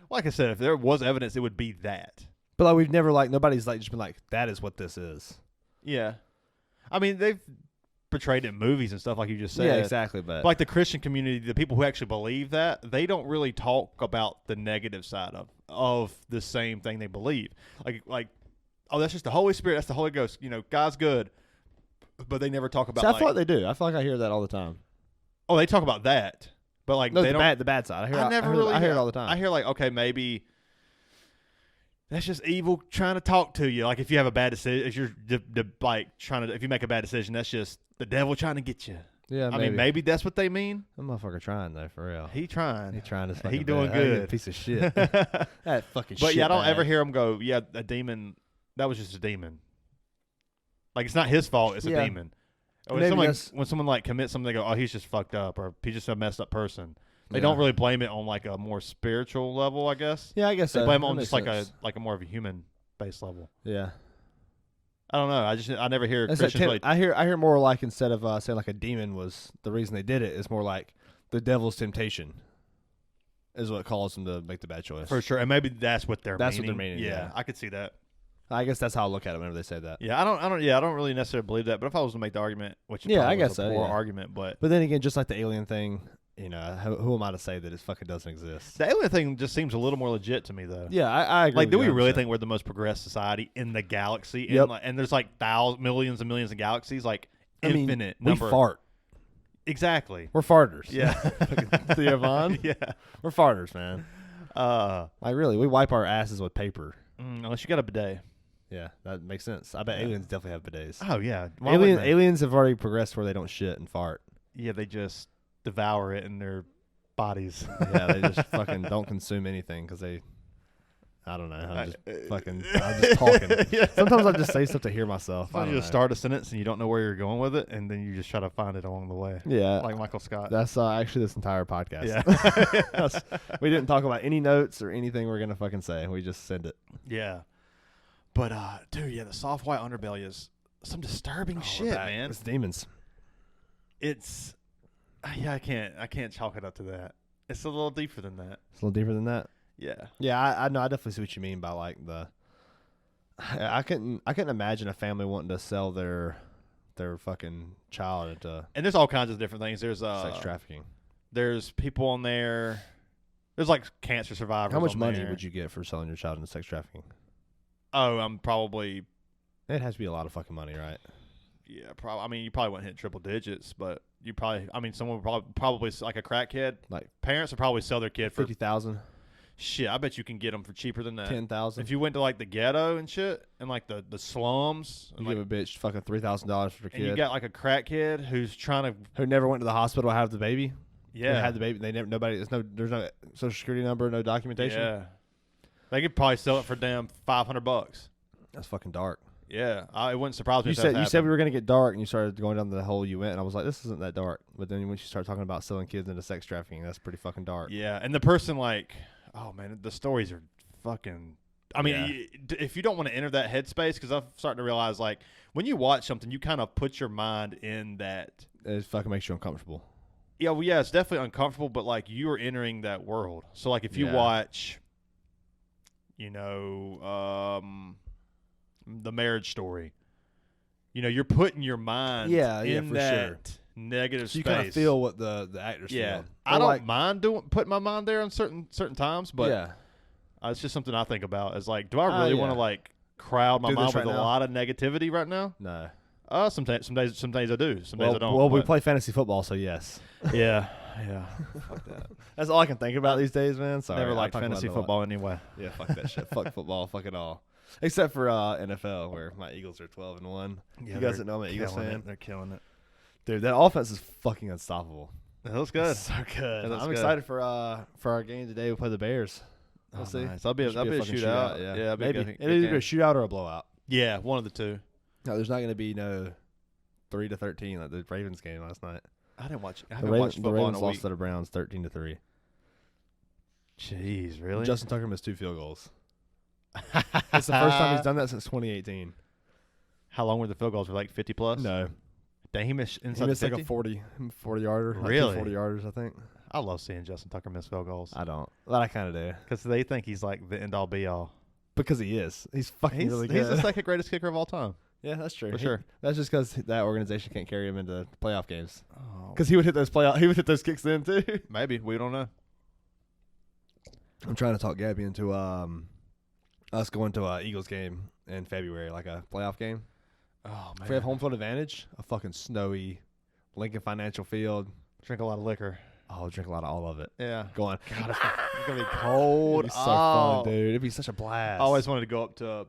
like I said, if there was evidence, it would be that. But like, we've never nobody's like just been like, that is what this is. Yeah. I mean, portrayed in movies and stuff like you just said. Yeah, exactly. But like the Christian community, the people who actually believe that, they don't really talk about the negative side of the same thing they believe. Like, oh, that's just the Holy Spirit. That's the Holy Ghost. God's good. But they never talk about. See, I feel like they do. I feel like I hear that all the time. Oh, they talk about that, but like No, they don't. the bad side. I hear it all the time. I hear like, okay, maybe that's just evil trying to talk to you. Like if you have a bad decision, if you're if you make a bad decision, that's just the devil trying to get you. Yeah, I mean, maybe that's what they mean. That motherfucker trying though, for real. He trying. He trying to. He doing bad. good. Piece of shit. That fucking. But shit yeah, I don't bag. ever hear him go, yeah, a demon. That was just a demon. Like it's not his fault. It's a demon. When someone like commits something, they go, oh, he's just fucked up, or he's just a messed up person. They don't really blame it on like a more spiritual level, I guess. Yeah, I guess they blame it that on makes just sense. like a more of a human based level. Yeah. I don't know. I never hear Christians really. I hear more like instead of saying like a demon was the reason they did it, is more like the devil's temptation is what caused them to make the bad choice. For sure, and maybe that's what they're. That's what they're meaning. Yeah, I could see that. I guess that's how I look at it whenever they say that. Yeah, I don't really necessarily believe that. But if I was to make the argument, which I guess a so, poor argument, but then again, just like the alien thing, who am I to say that it fucking doesn't exist? the alien thing just seems a little more legit to me, though. Yeah, I agree. Like, do we really 100%. think we're the most progressed society in the galaxy? Yep. And there's like millions and millions of galaxies, like infinite we number. fart. Exactly. We're farters. Yeah. Theo Von. Yeah. We're farters, man. Like really, we wipe our asses with paper. Unless you got a bidet. Yeah, that makes sense. I bet aliens definitely have bidets. Oh yeah. Aliens have already progressed where they don't shit and fart. Yeah, they just devour it in their bodies. Yeah, they just fucking don't consume anything because they. I don't know. I'm just talking. Yeah. Sometimes I just say stuff to hear myself. Sometimes you just start a sentence and you don't know where you're going with it, and then you just try to find it along the way. Yeah, like Michael Scott. That's actually this entire podcast. Yeah. We didn't talk about any notes or anything we're gonna fucking say. We just send it. Yeah. But dude, yeah, the soft white underbelly is some disturbing shit, man. It's demons. It's I can't chalk it up to that. It's a little deeper than that. It's a little deeper than that. Yeah. Yeah, I know. I definitely see what you mean by like the. I couldn't imagine a family wanting to sell their fucking child into. And there's all kinds of different things. There's sex trafficking. There's people on there. There's like cancer survivors. How much on money there. would you get for selling your child into sex trafficking? Oh, I'm probably. It has to be a lot of fucking money, right? Yeah, probably. I mean, you probably wouldn't hit triple digits, but you probably. I mean, someone would probably like a crackhead. Like parents would probably sell their kid for 50,000. Shit, I bet you can get them for cheaper than that. 10,000. If you went to like the ghetto and shit, and like the slums, You and give a bitch fucking $3,000 for a kid. and you got like a crackhead who's trying to. who never went to the hospital to have the baby. Yeah, They had the baby. They never. Nobody. There's no social security number. No documentation. Yeah, they could probably sell it for damn $500. That's fucking dark. Yeah, it wouldn't surprise me. You if said that you said we happened. were gonna get dark, and you started going down the hole you went, and I was like, this isn't that dark. But then when you start talking about selling kids into sex trafficking, that's pretty fucking dark. Yeah, and the person like, oh man, the stories are fucking. I mean, if you don't want to enter that headspace, because I'm starting to realize like when you watch something, you kind of put your mind in that. It fucking makes you uncomfortable. Yeah, well, yeah, it's definitely uncomfortable, but like you are entering that world. So like if you watch, The Marriage Story, you're putting your mind in for that sure. negative So you space. kind of feel what the actors Yeah, feel. I don't mind putting my mind there on certain times, but yeah. It's just something I think about. Is like, do I really want to like crowd my Do mind this with right a now? lot of negativity right now? No. Some days I do. Some days I don't. Well, we but- play fantasy football, so yes. Yeah. Fuck that. That's all I can think about these days, man. Sorry, Never I liked talk about fantasy it a lot. football anyway. Yeah, fuck that shit. Fuck football. Fuck it all. Except for NFL, where my Eagles are 12-1. Yeah, You guys that know I'm an Eagles killing fan. it. They're killing it. Dude, that offense is fucking unstoppable. That looks good. It's so good. That looks I'm good. excited for our game today. We play the Bears. We'll see. Nice. That'll be a Should shootout. fucking Yeah, it'll be a maybe good it'll either be a game. shootout or a blowout. Yeah, one of the two. No, there's not going to be no 3-13 like the Ravens game last night. I haven't watched The football in Ravens a lost week. to the Browns 13-3. Jeez, really? Justin Tucker missed 2 field goals. It's the first time he's done that since 2018. How long were the field goals? Were like 50 plus? No, Dang, he missed he inside missed the like 50? a 40 yarder. Really? 40 yarders, I think. I love seeing Justin Tucker miss field goals I don't. But I kind of do because they think he's like the end all be all. because he is. He's fucking He's really he's good. the second greatest kicker of all time. Yeah, that's true. For sure. That's just because that organization can't carry him into playoff games. Oh, Because he would hit those kicks then too. maybe we don't know. I'm trying to talk Gabby into us going to a Eagles game in February, like a playoff game. Oh man, If we have home field advantage, a fucking snowy Lincoln Financial Field. drink a lot of liquor. Oh, I'll drink a lot of all of it. Yeah. Going, God, it's gonna be cold. it'd be so fun, dude. It'd be such a blast. I always wanted to go up to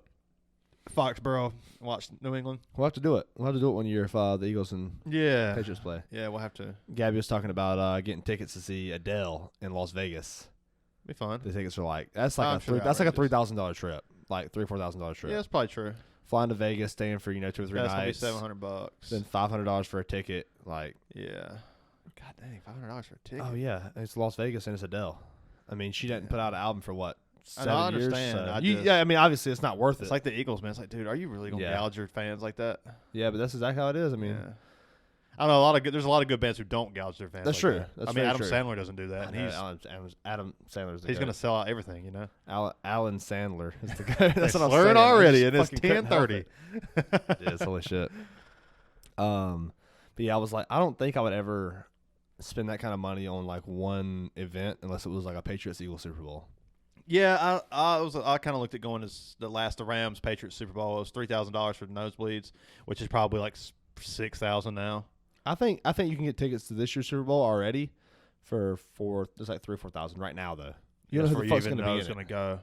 Foxborough and watch New England. We'll have to do it. We'll have to do it one year if the Eagles and Yeah. Patriots play. Yeah, we'll have to. Gabby was talking about getting tickets to see Adele in Las Vegas. Be fun. The tickets are like that's like I'm a sure that's like a outrageous. $3,000 trip, like $3,000-$4,000 trip. Yeah, that's probably true. Flying to Vegas, staying for 2 or 3 That's gonna be nights. $700. Then $500 for a ticket. Like, Yeah. God dang, $500 for a ticket. oh yeah, it's Las Vegas and it's Adele. I mean, she didn't put out an album for what, I 7 know, I years. understand. So I yeah, I mean, obviously it's not worth It's it. like the Eagles, man. It's like, dude, are you really gonna Yeah. gouge your fans like that? Yeah, but that's exactly how it is. I mean, Yeah. I don't know there's a lot of good bands who don't gouge their fans. That's like true. that. That's I mean, very Adam true. Sandler doesn't do that. I And know, Adam Sandler's the he's goat. gonna sell out everything, you know. Alan Sandler is the guy. That's what I'm slurring saying. I already, just and it's fucking couldn't help 10:30. it. It is holy shit. But yeah, I was like, I don't think I would ever spend that kind of money on like one event unless it was like a Patriots Eagles Super Bowl. Yeah, I kind of looked at going to the Rams Patriots Super Bowl. It was $3,000 for the nosebleeds, which is probably like $6,000 now. I think you can get tickets to this year's Super Bowl already for there's like 3,000 or 4,000 right now though. You know That's who where the you fuck's even going to know be it's in going it. to go.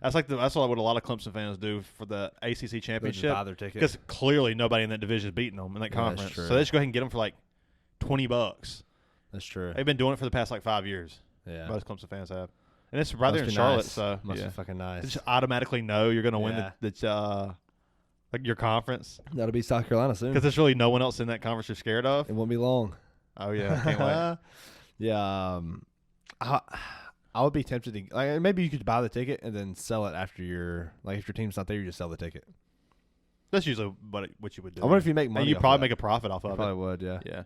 That's what a lot of Clemson fans do for the ACC They just championship buy their ticket. because clearly nobody in that division is beating them in that Yeah, that's conference. true. So they just go ahead and get them for like $20. That's true. They've been doing it for the past like 5 years. Yeah. Most Clemson fans have, and it's right there Must in be Charlotte. nice. So Must yeah. be fucking They nice. just automatically know you're going to win Yeah. like your conference That'll be South Carolina soon. because there's really no one else in that conference you're scared of. It won't be long. Oh yeah, I can't wait. Yeah, I would be tempted to like maybe you could buy the ticket and then sell it after if your team's not there, you just sell the ticket. That's usually what you would do. I wonder if you make and money. you off probably of make a profit off that. You of probably it. would, yeah. Yeah,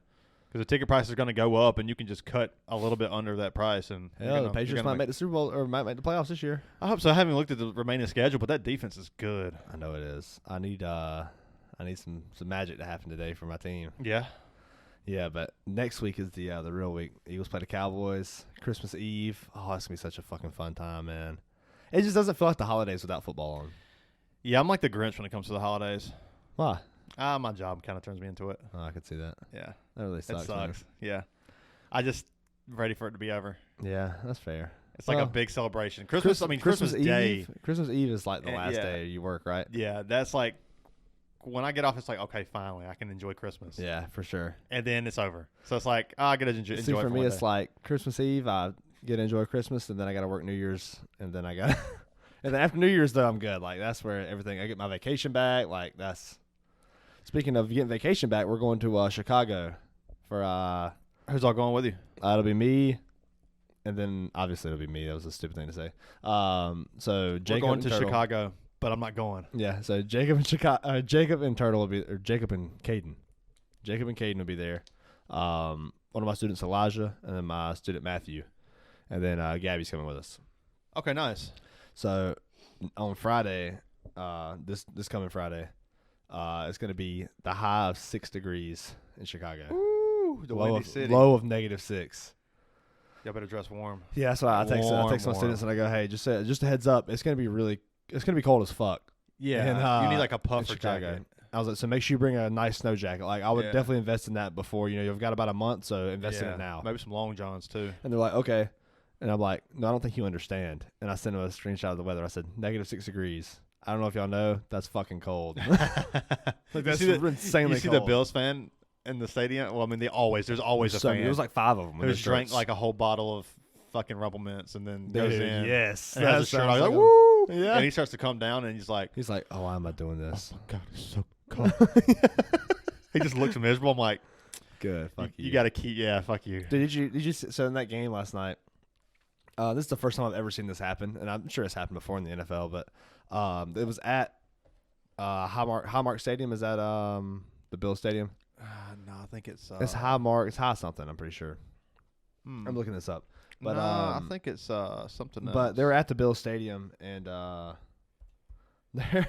because the ticket price is going to go up, and you can just cut a little bit under that price. And Hell, the Patriots might make the Super Bowl or might make the playoffs this year. I hope so. I haven't looked at the remaining schedule, but that defense is good. I know it is. I need some magic to happen today for my team. Yeah. Yeah, but next week is the real week. Eagles play the Cowboys. Christmas Eve. Oh, it's gonna be such a fucking fun time, man. It just doesn't feel like the holidays without football on. Yeah, I'm like the Grinch when it comes to the holidays. Why? My job kind of turns me into it. Oh, I could see that. Yeah. That really sucks. It sucks. Yeah. I just ready for it to be over. Man. Yeah, that's fair. It's like a Well, big celebration. Christmas Day. Eve. Christmas Eve is like the And last yeah. day you work, right? Yeah, that's like when I get off. It's like, okay, finally, I can enjoy Christmas. Yeah, for sure. And then it's over. So it's like, I get to enjoy. See, enjoy for it me, one it's day. like Christmas Eve. I get to enjoy Christmas, and then I got to work New Year's, and then I got, and then after New Year's, though, I'm good. Like that's where everything. I get my vacation back. Like that's. Speaking of getting vacation back, we're going to Chicago for Who's all going with you? it'll be me, and then obviously it'll be me. That was a stupid thing to say. So Jacob We're going and to Turtle. Chicago, but I'm not going. Yeah, so Jacob and Jacob and Turtle will be, or Jacob and Caden. Jacob and Caden will be there. One of my students, Elijah, and then my student Matthew, and then Gabby's coming with us. Okay, nice. So on Friday, this coming Friday, it's going to be the high of 6 degrees in Chicago. Ooh, the Low windy of, city. low of -6. Y'all better dress warm. Yeah, that's why I text my Warm. students and I go, hey, just a heads up, it's gonna be cold as fuck. Yeah, And, you need like a in puffer Chicago. jacket. I was like, so make sure you bring a nice snow jacket. Like I would Yeah. definitely invest in that before you've got about a month, so invest in Yeah, it now. Maybe some long johns too. And they're like, okay, and I'm like, no, I don't think you understand. And I sent them a screenshot of the weather. I said -6 degrees. I don't know if y'all know, that's fucking cold. Like that's insanely You see cold. the Bills fan in the stadium? Well, I mean, there's always a fan. There was like 5 of them. who drank like a whole bottle of fucking Rumble Mints and then goes Dude, in. yes, And has a shirt on. He's like, a- woo! Yeah. And he starts to come down and he's like, He's like, oh, why am I doing this? oh my God, it's so cold. He just looks miserable. I'm like, Good, fuck you. you got to keep, fuck you. Dude, did you so in that game last night? This is the first time I've ever seen this happen, and I'm sure it's happened before in the NFL. But it was at Highmark Stadium. Is that the Bills Stadium? No, I think it's It's Highmark. It's High something. I'm pretty sure. I'm looking this up. But no, I think it's something else. But they were at the Bills Stadium, and there.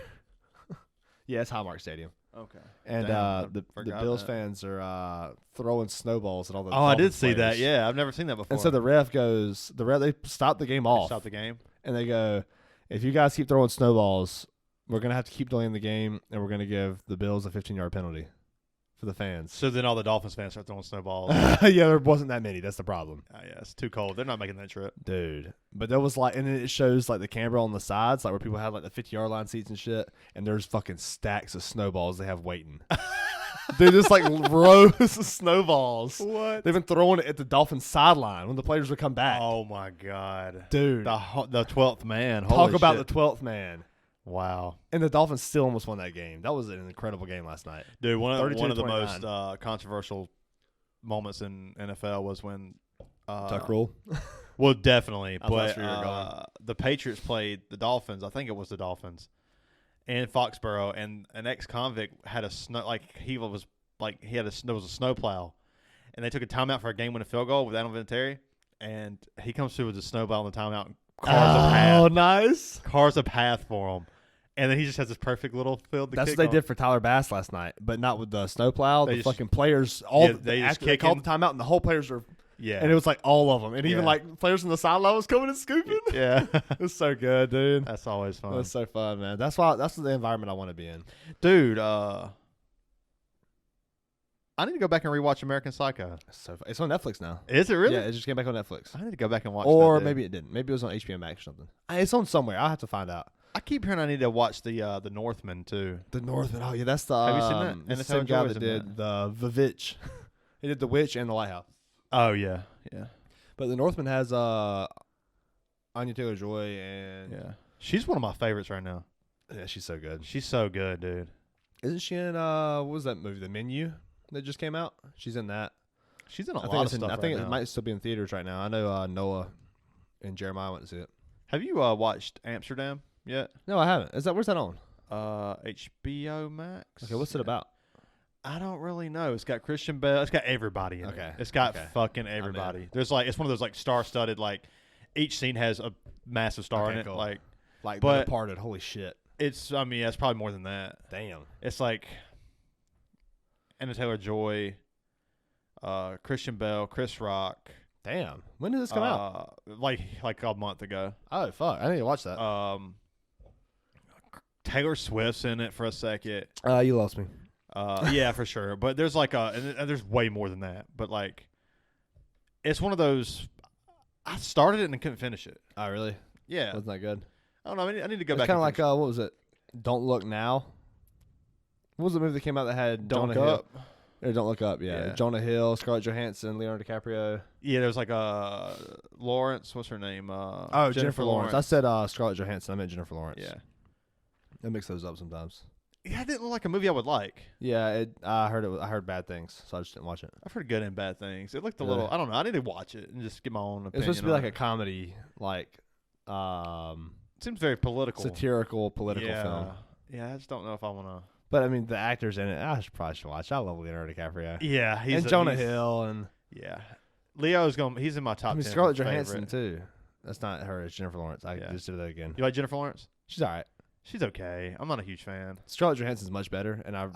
Yeah, it's Highmark Stadium. Okay. And Damn, the forgot Bills that. fans are throwing snowballs at all the Oh, I did Dolphins see that. players. Yeah, I've never seen that before. And so the ref they stop the game They off. stop the game. And they go, if you guys keep throwing snowballs, we're going to have to keep delaying the game, and we're going to give the Bills a 15-yard penalty for the fans. So then all the Dolphins fans start throwing snowballs. Yeah, there wasn't that many. That's the problem. Yeah, it's too cold. They're not making that trip. Dude. But there was and then it shows the camera on the sides, where people had the 50-yard line seats and shit, and there's fucking stacks of snowballs they have waiting. They're just rows of snowballs. What? They've been throwing it at the Dolphins sideline when the players would come back. Oh my God, dude. The 12th man. Talk Holy about shit. the 12th man. Wow. And the Dolphins still almost won that game. That was an incredible game last night. Dude, one of the 32-29. most controversial moments in NFL was when Tuck rule. Well, definitely, I thought but that's where you were going. the Patriots played the Dolphins. I think it was the Dolphins in Foxborough, and an ex-convict had a snow there was a snow plow, and they took a timeout for a game-winning field goal with Adam Vinatieri, and he comes through with a snowball on the timeout and carves a path. Oh, nice. Carves a path for him. And then he just has this perfect little field to That's kick what they on. did for Tyler Bass last night, but not with the snowplow. They The just- fucking players, they called the timeout, and the whole players are, Yeah. and it was all of them, and even Yeah. players from the sideline was coming and scooping. Yeah. It was so good, dude. That's always fun. That's so fun, man. That's the environment I want to be in. Dude, I need to go back and rewatch American Psycho. It's on Netflix now. Is it really? Yeah, it just came back on Netflix. I need to go back and watch Or that, dude. maybe it didn't. Maybe it was on HBO Max or something. It's on somewhere. I'll have to find out. I keep hearing I need to watch the Northman too. The Northman. Oh yeah, that's the. Have you seen that? That's And the it's same how guy Joy's that in did the Witch. He did the Witch and the Lighthouse. Oh yeah, yeah, But the Northman has Anya Taylor-Joy and yeah. She's one of my favorites right now. yeah, she's so good. She's so good, dude. Isn't she in what was that movie? The Menu that just came out. She's in that. She's in a I lot think of it's in, stuff. I think right it now. might still be in theaters right now. I know Noah and Jeremiah went to see it. Have you watched Amsterdam yet? No, I haven't. Where's that on? HBO Max. Okay, what's it about? I don't really know. It's got Christian Bale. It's got everybody in Okay. it. It's got Okay. fucking everybody. There's it's one of those star-studded each scene has a massive star Okay, in it. cool. Like Like but- The Departed. Holy shit. it's it's probably more than that. Damn. It's Anna Taylor-Joy, Christian Bale, Chris Rock. Damn. When did this come out? Like a month ago. Oh fuck! I need to watch that. Taylor Swift's in it for a second. You lost me. Yeah, for sure. But there's and there's way more than that. But it's one of those. I started it and couldn't finish it. Oh really? Yeah, Wasn't that good? I don't know. I need to go It's back. kind of and finish what was it? Don't Look Now. What was the movie that came out that had Don't Jonah Look Hill? Up. Or Don't Look Up. Yeah. Yeah. Jonah Hill, Scarlett Johansson, Leonardo DiCaprio. Yeah, there's Lawrence. What's her name? Jennifer Lawrence. I said Scarlett Johansson. I meant Jennifer Lawrence. Yeah. I mix those up sometimes. Yeah, it didn't look like a movie I would like. Yeah, I heard bad things, so I just didn't watch it. I've heard good and bad things. It looked a Really? little. I don't know. I need to watch it and just get my own opinion. It's supposed to be on like it. a comedy, It seems very political. satirical political yeah. film. Yeah, I just don't know if I want to. But I mean, the actors in it, I should probably watch. I love Leonardo DiCaprio Yeah, and Jonah Hill, and Yeah, Leo's going. He's in my top. I mean 10 Scarlett favorite. Johansson too. That's not her. It's Jennifer Lawrence. I Yeah. just did that again. You like Jennifer Lawrence? She's all right. She's okay. I'm not a huge fan. Scarlett Johansson's much better, and I'm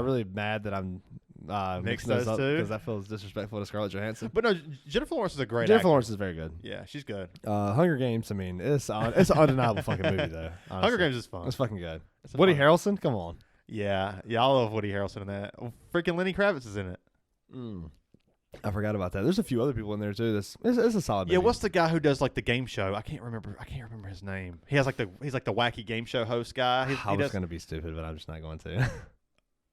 really mad that I'm Mix mixing those those up two? because that feels disrespectful to Scarlett Johansson. But no, Jennifer Lawrence is a great. Jennifer actor. Lawrence is very good. Yeah, she's good. Hunger Games. I mean, it's an undeniable fucking movie though. Honestly. Hunger Games is fun. It's fucking good. It's a Woody fun- Harrelson, come on. Yeah, I love Woody Harrelson in that. Oh, freaking Lenny Kravitz is in it. I forgot about that. There's a few other people in there too. It's a solid movie. Yeah, what's the guy who does the game show? I can't remember his name. He has he's like the wacky game show host guy. I was gonna be stupid, but I'm just not going to.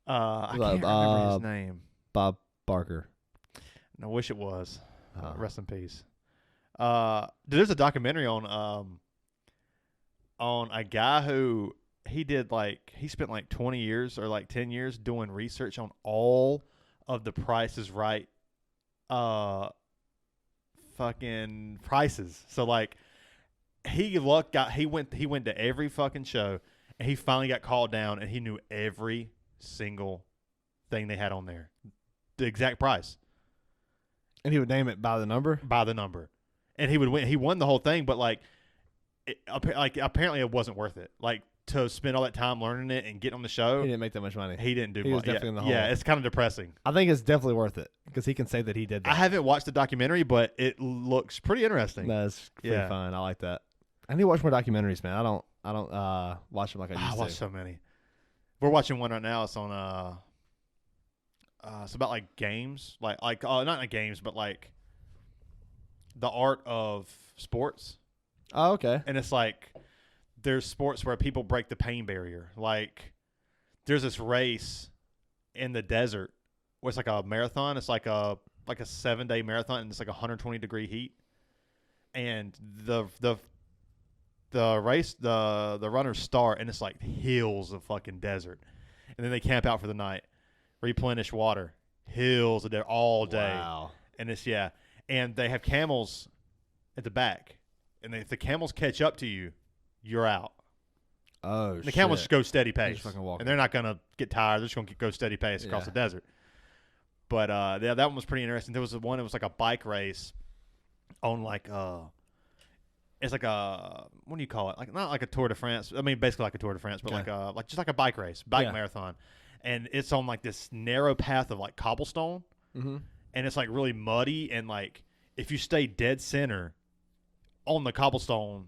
I can't remember his name. Bob Barker. I wish it was. Oh. Rest in peace. There's a documentary on a guy who he spent 20 years or 10 years doing research on all of the Price is Right fucking prices. So he went to every fucking show and he finally got called down and he knew every single thing they had on there. The exact price. And he would name it by the number. By the number, and he would win. He won the whole thing, but apparently it wasn't worth it. to spend all that time learning it and getting on the show. He didn't make that much money. He didn't do He was much. Yeah, definitely in the hole. yeah, it's kind of depressing. I think it's definitely worth it because he can say that he did that. I haven't watched the documentary, but it looks pretty interesting. That's pretty fun. I like that. I need to watch more documentaries, man. I don't watch them like I used to. I watch so many. We're watching one right now. It's on it's about like games, like not like games, but like the art of sports. Oh, okay. And it's like there's sports where people break the pain barrier. Like there's this race in the desert where it's like a marathon. It's like a 7-day marathon, and it's like 120-degree heat. And the race, the runners start, and it's like hills of fucking desert, and then they camp out for the night, replenish water, hills of desert all day. Wow. And it's and they have camels at the back, and if the camels catch up to you, you're out. Oh, the camels just go steady pace, fucking walk. and they're not gonna get tired. They're just gonna go steady pace across the desert. But that one was pretty interesting. There was one. It was like a bike race on like it's like a, what do you call it? Like not like a Tour de France. I mean, basically like a Tour de France, but like just like a bike race, marathon. And it's on like this narrow path of like cobblestone, and it's like really muddy. And like if you stay dead center on the cobblestone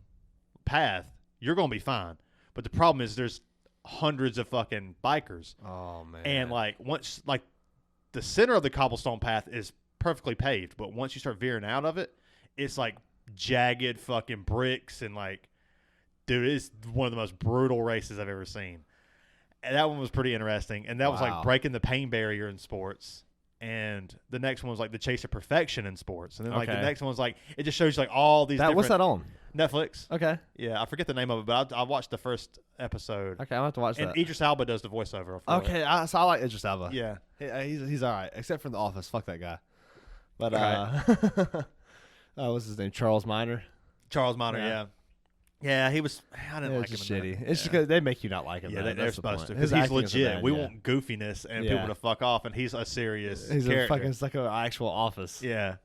path, you're gonna be fine. But the problem is there's hundreds of fucking bikers. Oh man. And like once like the center of the cobblestone path is perfectly paved, but once you start veering out of it, it's like jagged fucking bricks, and like, dude, it's one of the most brutal races I've ever seen. And that one was pretty interesting. And that was like breaking the pain barrier in sports. And the next one was like the chase of perfection in sports. And then like the next one was like, it just shows you like all these different. What's that on? Netflix. Okay. Yeah, I forget the name of it, but I watched the first episode. Okay, I'll have to watch and that. Idris Elba does the voiceover for it. So I like Idris Elba. Yeah. He's all right, except for The Office. Fuck that guy. But what's his name? Charles Minor. Charles Minor, yeah. Yeah, he was. I didn't like him. Just shitty. It's just because they make you not like him. Yeah, they're supposed to. His Because he's acting isn't legit. bad, We want goofiness and people to fuck off, and he's a serious He's character. a fucking, it's like an actual Office. Yeah.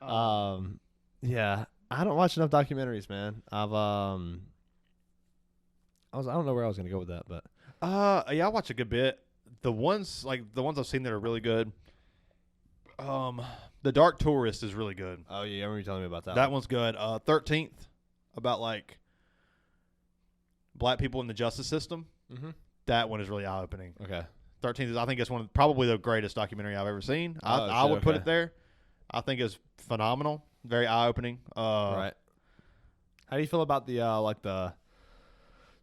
Yeah. I don't watch enough documentaries, man. I don't know where I was gonna go with that, but yeah, I watch a good bit. The ones I've seen that are really good. The Dark Tourist is really good. Oh yeah, I remember you telling me about that. That one's good. 13th, about like black people in the justice system. Mm-hmm. That one is really eye opening. Okay. 13th is, I think it's probably the greatest documentary I've ever seen. I would put it there. I think it's phenomenal. Very eye opening. Right. How do you feel about the like the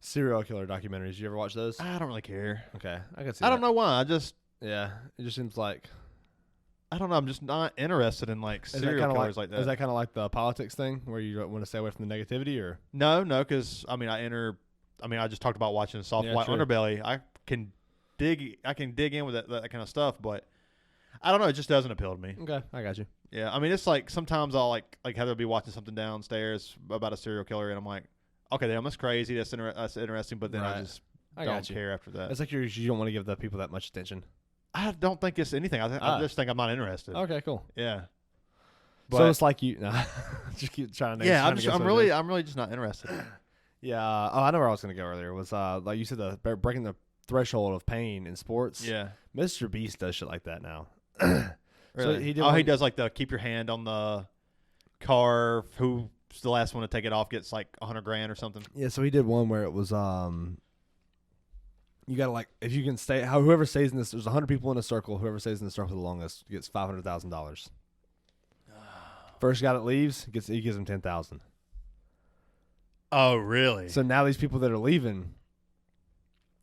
serial killer documentaries? You ever watch those? I don't really care. Okay, I can see. I don't know why. It just seems like, I don't know. I'm just not interested in like serial killers like that. Is that kind of like the politics thing where you want to stay away from the negativity, or no? Because I just talked about watching Soft White Underbelly. I can dig in with that kind of stuff, but I don't know. It just doesn't appeal to me. Okay, I got you. Yeah, I mean, it's like sometimes I'll like Heather be watching something downstairs about a serial killer, and I'm like, okay, damn, that's crazy. That's interesting, but then I just don't care after that. It's like you don't want to give the people that much attention. I don't think it's anything. I just think I'm not interested. Okay, cool. Yeah. But, so it's like you just keep trying to. Yeah, I'm really just not interested. Yeah. I know where I was gonna go earlier. It was like you said, the breaking the threshold of pain in sports. Yeah. Mr. Beast does shit like that now. Really? So he does like the keep your hand on the car. Who's the last one to take it off gets like $100,000 or something. Yeah. So he did one where it was you gotta like, if you can stay, whoever stays in this, there's 100 people in a circle. Whoever stays in the circle the longest gets $500,000. First guy that leaves he gives him 10,000. Oh, really? So now these people that are leaving,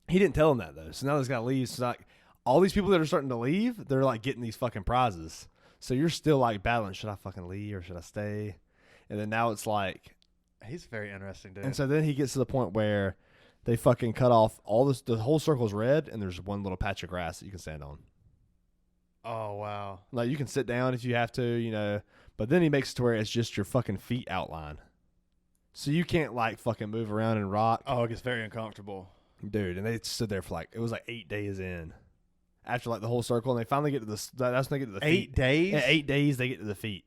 he didn't tell them that though. So now this guy leaves. So like all these people that are starting to leave, they're like getting these fucking prizes. So you're still like battling, should I fucking leave or should I stay? And then now it's like, he's very interesting, dude. And so then he gets to the point where they fucking cut off all this. The whole circle's red, and there's one little patch of grass that you can stand on. Oh wow! Like you can sit down if you have to, But then he makes it to where it's just your fucking feet outline, so you can't like fucking move around and rock. Oh, it gets very uncomfortable, dude. And they stood there for it was like 8 days in, after like the whole circle, and they finally get to the. That's when they get to the 8 feet. days. Yeah, 8 days they get to the feet,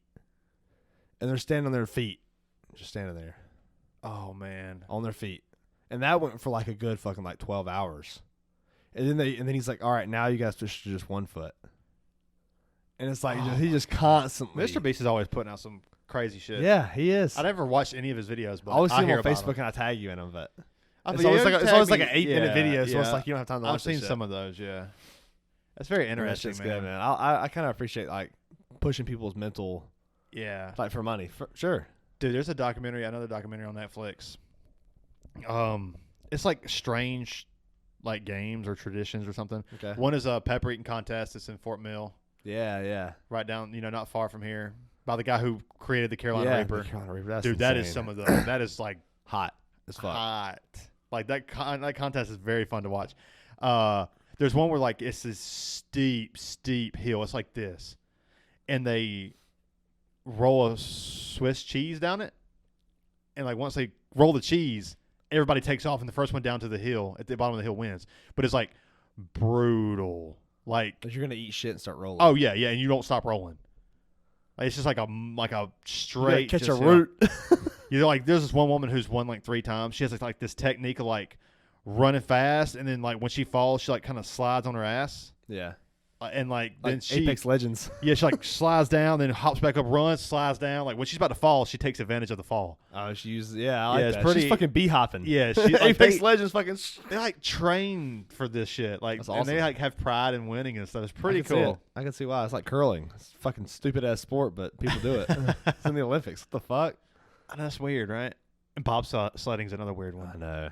and they're standing on their feet, just standing there. Oh man, on their feet. And that went for like a good fucking like 12 hours. And then he's like, all right, now you guys switch to just 1 foot. And it's like he just constantly. Mr. Beast is always putting out some crazy shit. Yeah, he is. I never watched any of his videos, but I always see him hear on about Facebook him. and I tag you in them, but But it's yeah, always like you an tag me- 8-minute video, so it's yeah. like you don't have time to watch I've seen shit. some of those, yeah. That's very That interesting, shit's man. good, man. I kind of appreciate like pushing people's mental Yeah. like for money. Sure. Dude, there's another documentary on Netflix. It's like strange like games or traditions or something. Okay. One is a pepper eating contest. It's in Fort Mill, Yeah. right down, not far from here, by the guy who created the Carolina Reaper. the Carolina Reaper. That's Dude, that is insane. some of the that is like hot as fuck. hot. Like that contest is very fun to watch. There's one where like it's this steep hill. It's like this, and they roll a Swiss cheese down it, and like once they roll the cheese, everybody takes off, and the first one down to the hill at the bottom of the hill wins. But it's like brutal. Like, But you're gonna eat shit and start rolling. oh yeah, and you don't stop rolling. Like, it's just like a You gotta straight catch a just, root. like there's this one woman who's won like 3 times. She has like this technique of like running fast, and then like when she falls, she like kind of slides on her ass, Yeah. and like then Like she Apex Legends. yeah she like slides down, then hops back up, runs, slides down. Like when she's about to fall, she takes advantage of the fall. Oh, she uses I like it's that. pretty- She's fucking bee hopping. Yeah, she like, Apex they, Legends fucking. they like train for this shit. Like, That's and they awesome. like have pride in winning and stuff. It's pretty I can see cool. it. I can see why. It's like curling. It's a fucking stupid ass sport, but people do it. It's in the Olympics. What the fuck? I know, that's weird, right? And sledding's another weird one. I know.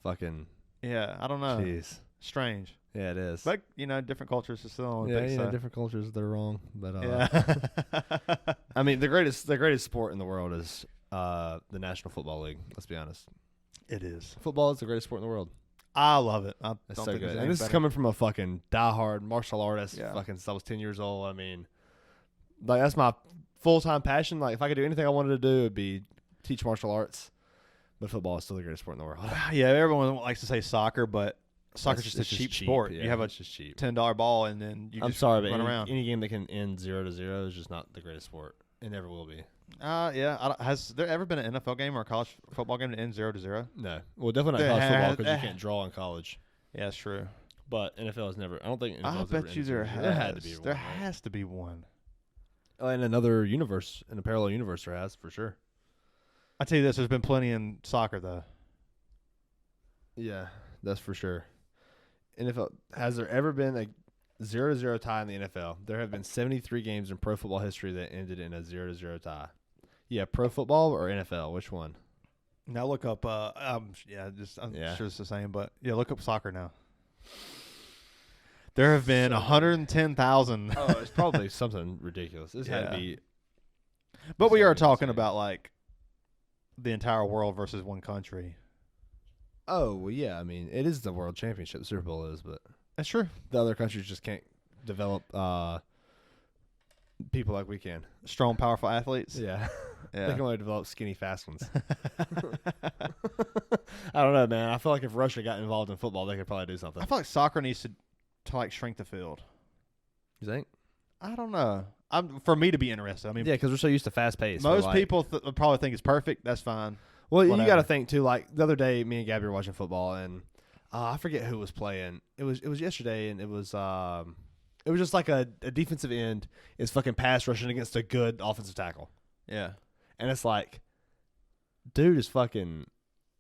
Fucking. Yeah, I don't know. Jeez. Strange. Yeah, it is. But different cultures are still on yeah, Olympics. So. different cultures. They're wrong, but Yeah. I mean, the greatest sport in the world is the National Football League. Let's be honest. It is. Football is the greatest sport in the world. I love it. I It's don't so think good. there's And this is better. coming from a fucking diehard martial artist. Yeah. Fucking since I was 10 years old. I mean, like that's my full-time passion. Like if I could do anything I wanted to do, it'd be teach martial arts. But football is still the greatest sport in the world. Yeah, everyone likes to say soccer, but soccer's It's just a cheap cheap sport. Yeah, You have a it's just cheap. $10 ball, and then you I'm just sorry, but run around. any game that can end 0-0 is just not the greatest sport. It never will be. Yeah. Has there ever been an NFL game or a college football game to end 0-0? No. Well, definitely There not college football has- because you can't draw in college. Yeah, that's true. But NFL has never. I don't think. I NFL's bet ever you ended there 0-0. has. There had to be. There one, right? has to be one. Oh, in another universe, in a parallel universe, there has for sure. I tell you this: there's been plenty in soccer though. Yeah, that's for sure. NFL, has there ever been a 0-0 tie in the NFL? There have been 73 games in pro football history that ended in a 0-0 tie. Yeah, pro football or NFL? Which one? Now look up. I'm Yeah. sure it's the same, but yeah, look up soccer now. There have been 110,000. Oh, it's probably something ridiculous. This had to Yeah. be. But we are Something talking insane. about like the entire world versus one country. Oh, well, yeah. I mean, it is the world championship. The Super Bowl is, but That's true. the other countries just can't develop people like we can. Strong, powerful athletes. Yeah. They Yeah. can only develop skinny, fast ones. I don't know, man. I feel like if Russia got involved in football, they could probably do something. I feel like soccer needs to like shrink the field. You think? I don't know. For me to be interested. I mean, Yeah, because we're so used to fast pace. most people probably think it's perfect. That's fine. Well, you whatever. got to think too. Like the other day, me and Gabby were watching football, and I forget who was playing. It was yesterday, and it was just like a defensive end is fucking pass rushing against a good offensive tackle, Yeah. and it's like, dude is fucking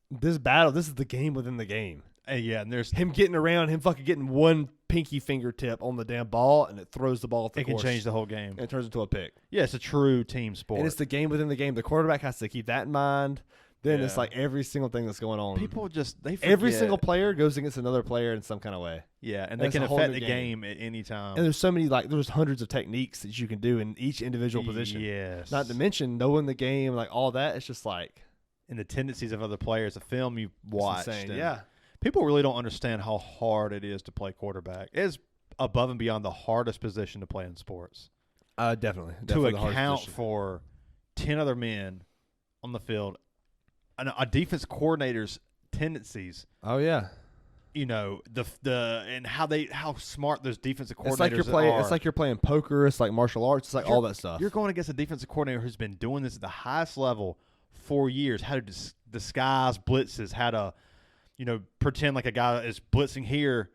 this battle. This is the game within the game. Yeah, and there's Him getting around, him fucking getting one pinky fingertip on the damn ball, and it throws the ball. At the it can course, change the whole game. and it turns into a pick. Yeah, it's a true team sport. And it's the game within the game. The quarterback has to keep that in mind. Then it's Yeah. like every single thing that's going on. People just they forget. Every single player goes against another player in some kind of way. Yeah, and they That's can a whole affect new the game. game at any time. And there's so many, like, there's hundreds of techniques that you can do in each individual position. Yes. Not to mention knowing the game, like all that. It's just like and the tendencies of other players, the film you watched. insane. and Yeah. People really don't understand how hard it is to play quarterback. It is above and beyond the hardest position to play in sports. Definitely. To Definitely the hardest account position. for 10 other men on the field, a defense coordinator's tendencies, Oh yeah. and how smart those defensive coordinators It's like you're playing. are. It's like you're playing poker. It's like martial arts. It's like all that stuff. You're going against a defensive coordinator who's been doing this at the highest level for years. How to disguise blitzes, how to pretend like a guy is blitzing here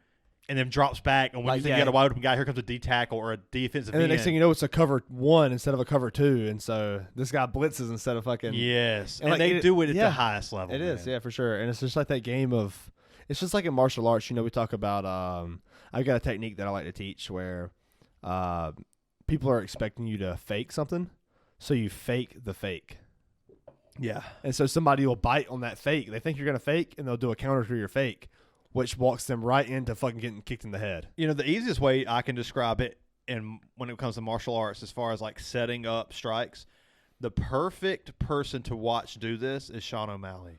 and then drops back. And when you think you got a wide open guy, here comes a D tackle or a defensive And the end. next thing you know, it's a cover 1 instead of a cover 2. And so this guy blitzes instead of fucking. Yes. And they do it at the highest level. It is, yeah, for sure. And it's just like that game of. It's just like in martial arts, we talk about. I've got a technique that I like to teach where people are expecting you to fake something. So you fake the fake. Yeah. And so somebody will bite on that fake. They think you're going to fake, and they'll do a counter to your fake, which walks them right into fucking getting kicked in the head. The easiest way I can describe it, and when it comes to martial arts, as far as like setting up strikes, the perfect person to watch do this is Shawn O'Malley.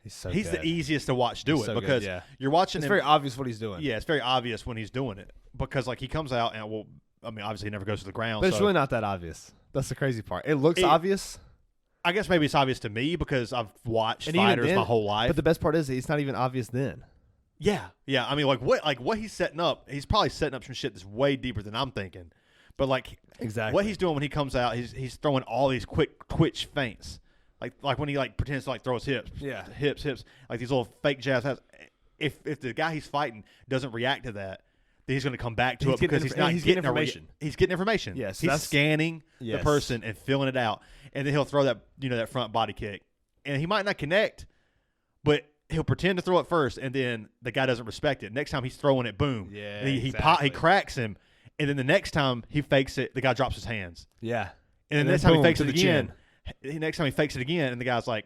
He's the easiest to watch do it because you're watching him. It's very obvious what he's doing. Yeah, it's very obvious when he's doing it because like he comes out and obviously he never goes to the ground. But it's really not that obvious. That's the crazy part. It looks obvious. I guess maybe it's obvious to me because I've watched fighters my whole life. But the best part is it's not even obvious then. Yeah. I mean, what he's setting up, he's probably setting up some shit that's way deeper than I'm thinking. But like exactly what he's doing when he comes out, he's throwing all these quick twitch feints. Like when he like pretends to like throw his hips. Yeah. Hips, like these little fake jabs. If the guy he's fighting doesn't react to that, then he's going to come back to it because he's getting information. He's getting information. Yes. He's scanning the person and filling it out. And then he'll throw that that front body kick. And he might not connect, but he'll pretend to throw it first, and then the guy doesn't respect it. Next time he's throwing it, boom. Yeah, and he cracks him. And then the next time he fakes it, the guy drops his hands. Yeah. And then the next time he fakes it again, and the guy's like,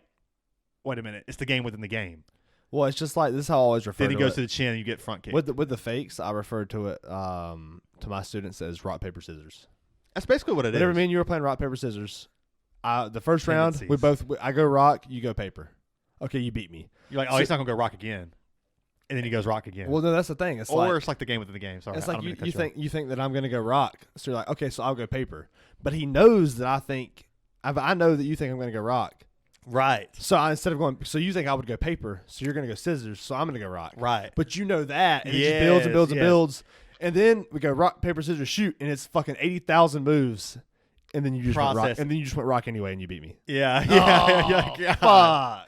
wait a minute, it's the game within the game. Well, it's just like this is how I always refer to it. Then he goes to the chin and you get front kick. With the fakes, I refer to it to my students as rock, paper, scissors. That's basically what it is. Whenever me and you were playing rock, paper, scissors, the first round, I go rock, you go paper. Okay, you beat me. You're like, he's not going to go rock again. And then he goes rock again. Well, no, that's the thing. It's like the game within the game. Sorry, it's like you think that I'm going to go rock. So you're like, okay, so I'll go paper. But he knows that I know that you think I'm going to go rock. Right. So instead of going, so you think I would go paper, so you're going to go scissors, so I'm going to go rock. Right. But you know that, and it just builds and builds and builds. And then we go rock, paper, scissors, shoot, and it's fucking 80,000 moves. And then you just went rock, and then you just went rock anyway, and you beat me. Yeah. Oh, fuck.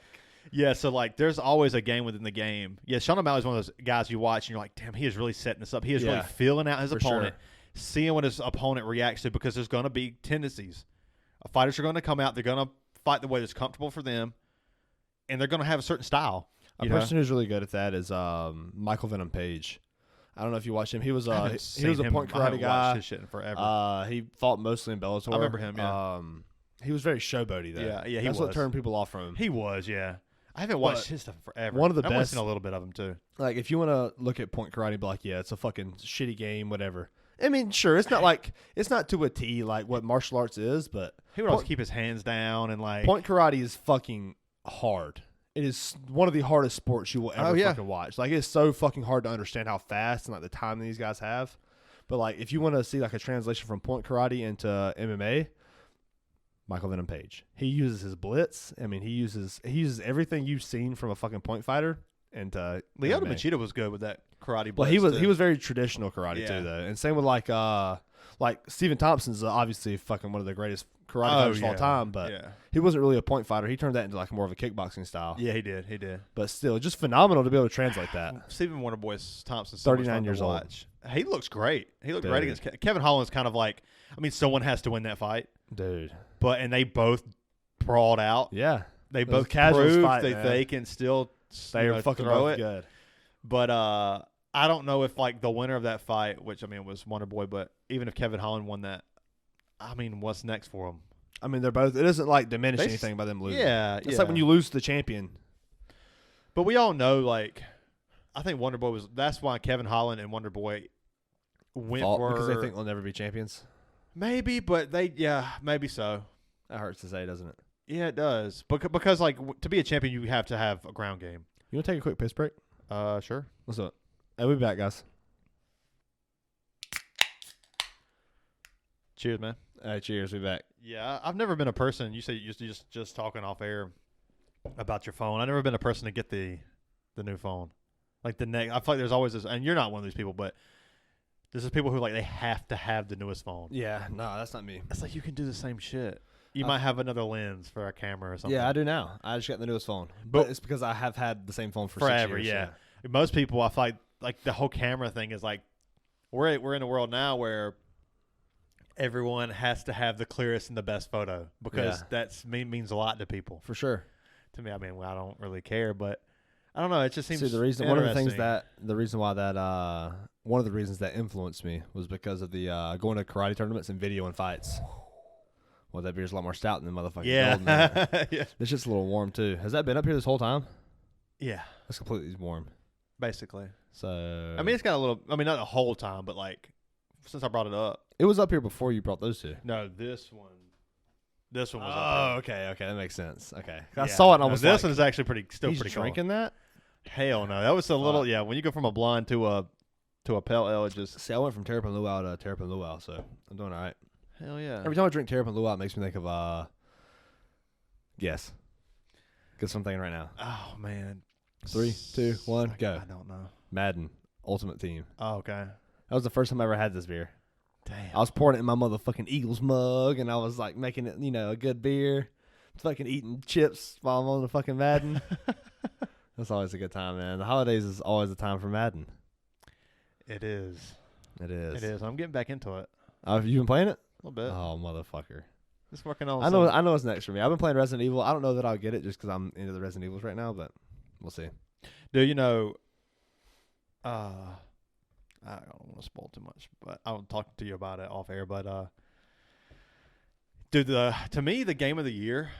Yeah, so like there's always a game within the game. Yeah, Shawn O'Malley's one of those guys you watch and you're like, damn, he is really setting this up. He is really feeling out his opponent, seeing what his opponent reacts to because there's going to be tendencies. Fighters are going to come out, they're going to fight the way that's comfortable for them, and they're going to have a certain style. A person who's really good at that is Michael Venom Page. I don't know if you watched him. He was a point karate guy. Watched his shit in forever. He fought mostly in Bellator. I remember him. Yeah. He was very showboaty though. Yeah. That's what turned people off from him. He was. Yeah. I haven't watched his stuff in forever. One of the I've best. seen a little bit of him too. Like if you want to look at point karate, be like, yeah, it's a fucking shitty game, whatever. I mean, sure, it's not to a T like what martial arts is, but he would always keep his hands down and like point karate is fucking hard. It is one of the hardest sports you will ever fucking watch. Like it's so fucking hard to understand how fast and like the time these guys have. But like if you want to see like a translation from point karate into MMA, Michael Venom Page. He uses his blitz. I mean, he uses everything you've seen from a fucking point fighter. And Lyoto Machida was good with that karate blitz. Well, he was very traditional karate too, though. And same with like Stephen Thompson's obviously fucking one of the greatest karate fighters of all time, but he wasn't really a point fighter. He turned that into like more of a kickboxing style. Yeah, he did. But still, just phenomenal to be able to translate that. Stephen Wonderboy Thompson's 39 years old. He looks great. He looked great against Kevin Holland's kind of like, I mean, someone has to win that fight. Dude. And they both brawled out. Yeah. They both proved that they can still they are fucking throw both it. Good. But I don't know if like the winner of that fight, which I mean was Wonderboy, but even if Kevin Holland won that, I mean, what's next for him? I mean, they're both. It doesn't like diminish anything by them losing. Yeah, it's like when you lose to the champion. But we all know, like, I think Wonderboy was. That's why Kevin Holland and Wonderboy went for because they think they'll never be champions. Maybe, but maybe so. That hurts to say, doesn't it? Yeah, it does. Because like to be a champion, you have to have a ground game. You want to take a quick piss break? Sure. What's up? Hey, we'll be back, guys. Cheers, man. Cheers. We'll be back. Yeah, I've never been a person. You say you just talking off air about your phone. I've never been a person to get the new phone. Like the next, I feel like there's always this, and you're not one of these people, but there's people who like they have to have the newest phone. Yeah, no, that's not me. It's like you can do the same shit. You might have another lens for a camera or something. Yeah, I do now. I just got the newest phone, but it's because I have had the same phone for forever. 6 years. Yeah. Most people, I feel like the whole camera thing is like we're in a world now where everyone has to have the clearest and the best photo because means a lot to people. For sure. To me, I mean, I don't really care, but I don't know. It just seems one of the reasons that influenced me was because of the going to karate tournaments and videoing fights. Well, that beer's a lot more stout than the motherfucking Golden. Yeah. This shit's a little warm too. Has that been up here this whole time? Yeah. It's completely warm. Basically. So I mean, it's got a little. I mean, not the whole time, but like since I brought it up. It was up here before you brought those two. No, this one was up here. Okay, that makes sense. Okay, I saw it and I was this one's actually pretty cool. Drinking that? Hell no, that was a little. Yeah, when you go from a blonde to a pale ale, it just. See, I went from Terrapin Luau to Terrapin Luau, so I'm doing all right. Hell yeah. Every time I drink Terrapin Luau, it makes me think of guess. Guess what I'm thinking right now. Oh man. 3, 2, 1, go. I don't know. Madden Ultimate Team. Oh, okay. That was the first time I ever had this beer. Damn. I was pouring it in my motherfucking Eagles mug, and I was like making it, a good beer. Fucking eating chips while I'm on the fucking Madden. That's always a good time, man. The holidays is always a time for Madden. It is. It is. It is. I'm getting back into it. Have you been playing it? A little bit. Oh, motherfucker. Just working on. I know what's next for me. I've been playing Resident Evil. I don't know that I'll get it just because I'm into the Resident Evils right now, but we'll see. Dude, I don't want to spoil too much, but I'll talk to you about it off air. But dude, to me, the game of the year,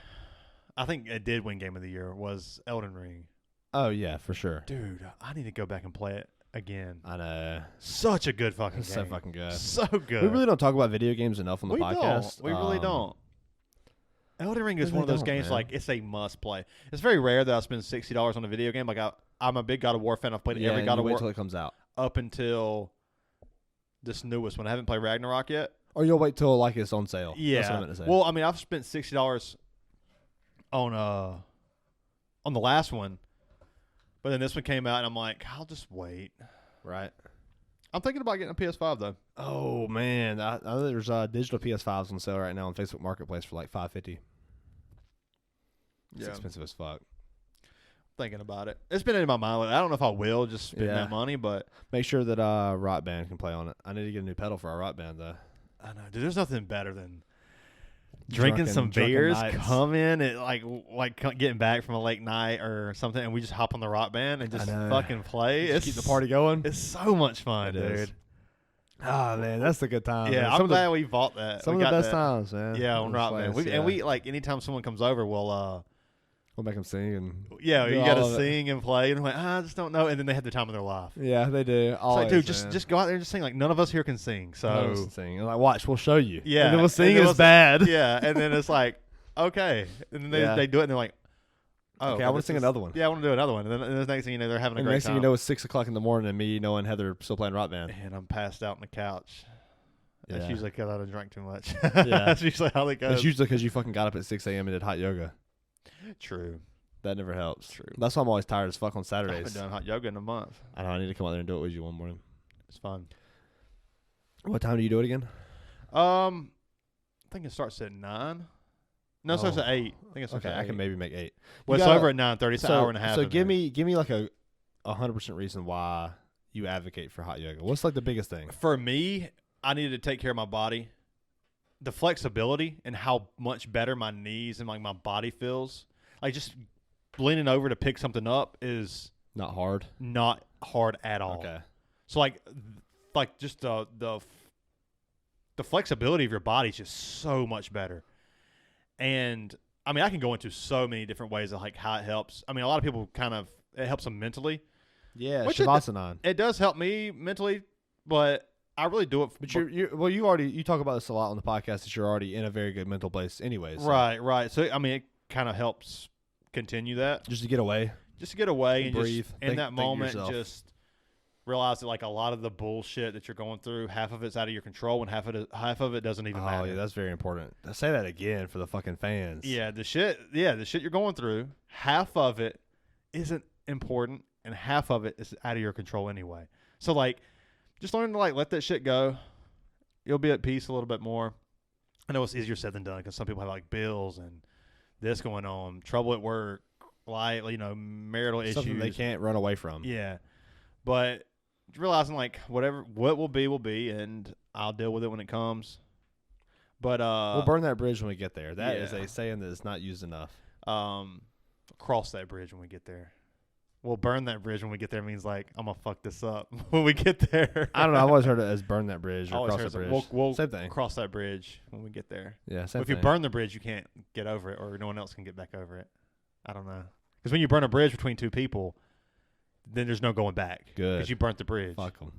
I think it did win game of the year, was Elden Ring. Oh yeah, for sure. Dude, I need to go back and play it again. I know. Such a good fucking game. So fucking good. So good. We really don't talk about video games enough on the podcast. We really don't. Elden Ring is one of those games, man. Like, it's a must play. It's very rare that I spend $60 on a video game. Like, I'm a big God of War fan. I've played every God of War until it comes out. Up until this newest one. I haven't played Ragnarok yet. Or you'll wait till like it's on sale. Yeah. That's what I meant to say. Well, I mean, I've spent $60 on the last one, but then this one came out, and I'm like, I'll just wait. Right. I'm thinking about getting a PS5 though. Oh man, I know there's digital PS5s on sale right now on Facebook Marketplace for like $550. It's expensive as fuck. Thinking about it. It's been in my mind. I don't know if I will just spend that money, but make sure that Rock Band can play on it. I need to get a new pedal for our Rock Band though. I know, dude. There's nothing better than drinking some beers, come in and like getting back from a late night or something, and we just hop on the Rock Band and just fucking play. It's keep the party going. It's so much fun, dude. Ah, man, that's a good time. Yeah, I'm glad we bought that. Some of the best times, man. Yeah, on Rock Band. And we like anytime someone comes over, we'll make them sing and you got to sing and play, and I'm like, I just don't know. And then they have the time of their life. Yeah, they do. Always, like, dude, just go out there and just sing. Like, none of us here can sing, so sing. And like, watch, we'll show you. Yeah, and then we'll sing is bad. Yeah, and then it's like, okay, and then they do it, and they're like, oh, okay, I want to sing another one. Yeah, I want to do another one. And then the next thing you know, they're having a great time. Next thing you know, it's 6:00 in the morning, and me knowing Heather still playing Rock Band, and I'm passed out on the couch. Yeah. That's usually because I done drank too much. Yeah, that's usually how they go. It's usually because you fucking got up at 6 a.m. and did hot yoga. True. That never helps. True. That's why I'm always tired as fuck on Saturdays. I haven't done hot yoga in a month. I know. I need to come out there and do it with you one morning. It's fun. What time do you do it again? I think it starts at 9. No, it starts at 8. I think it's okay. I can maybe make 8. Well, it's over at 9:30. It's an hour and a half. So give me like a 100% reason why you advocate for hot yoga. What's like the biggest thing? For me, I needed to take care of my body. The flexibility and how much better my knees and like my body feels. Like just leaning over to pick something up is not hard. Not hard at all. Okay. So like just the flexibility of your body is just so much better. And I mean, I can go into so many different ways of like how it helps. I mean, a lot of people it helps them mentally. Yeah, Shavasana. It does help me mentally, but I really do it. But you talk about this a lot on the podcast that you're already in a very good mental place anyways. So. Right. So I mean, it kind of helps continue that. Just to get away. And breathe. Just, in that moment, just realize that like a lot of the bullshit that you're going through, half of it's out of your control, and half of it doesn't even matter. Oh yeah, that's very important. Say that again for the fucking fans. Yeah, the shit you're going through, half of it isn't important, and half of it is out of your control anyway. So like, just learn to like let that shit go. You'll be at peace a little bit more. I know it's easier said than done because some people have like bills and this going on, trouble at work, like marital issues, something they can't run away from. Yeah, but realizing like what will be, and I'll deal with it when it comes. But we'll burn that bridge when we get there. That is yeah. a saying that is not used enough. Cross that bridge when we get there. We'll burn that bridge when we get there means like I'm gonna fuck this up when we get there. I don't know. I've always heard it as burn that bridge or cross that bridge. We'll same thing. Cross that bridge when we get there. Yeah, same But if thing. you burn the bridge, you can't get over it, or no one else can get back over it. I don't know. Because when you burn a bridge between two people, then there's no going back. Good. Because you burnt the bridge. Fuck them.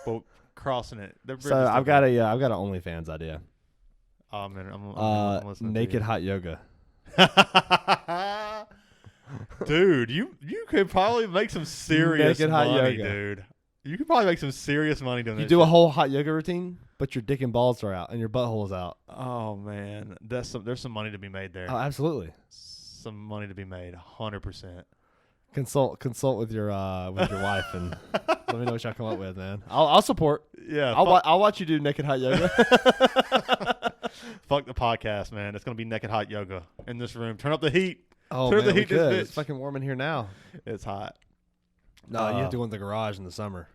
But crossing it. The bridge So is I've got an OnlyFans idea. Oh man, I'm listening. Naked to you. hot yoga. Dude, you could probably make some serious Naked hot money, yoga. dude. You could probably make some serious money doing You that. do shit. a whole hot yoga routine, but your dick and balls are out and your butthole is out. Oh man, there's some money to be made there. Oh, absolutely. Some money to be made, 100%. Consult with your wife and let me know what y'all come up with, man. I'll support. Yeah, I'll watch you do naked hot yoga. fuck the podcast, man. It's gonna be naked hot yoga in this room. Turn up the heat. Oh Turn man, the we heat this could. bitch. It's fucking warm in here now. It's hot. No, you have to go in the garage in the summer.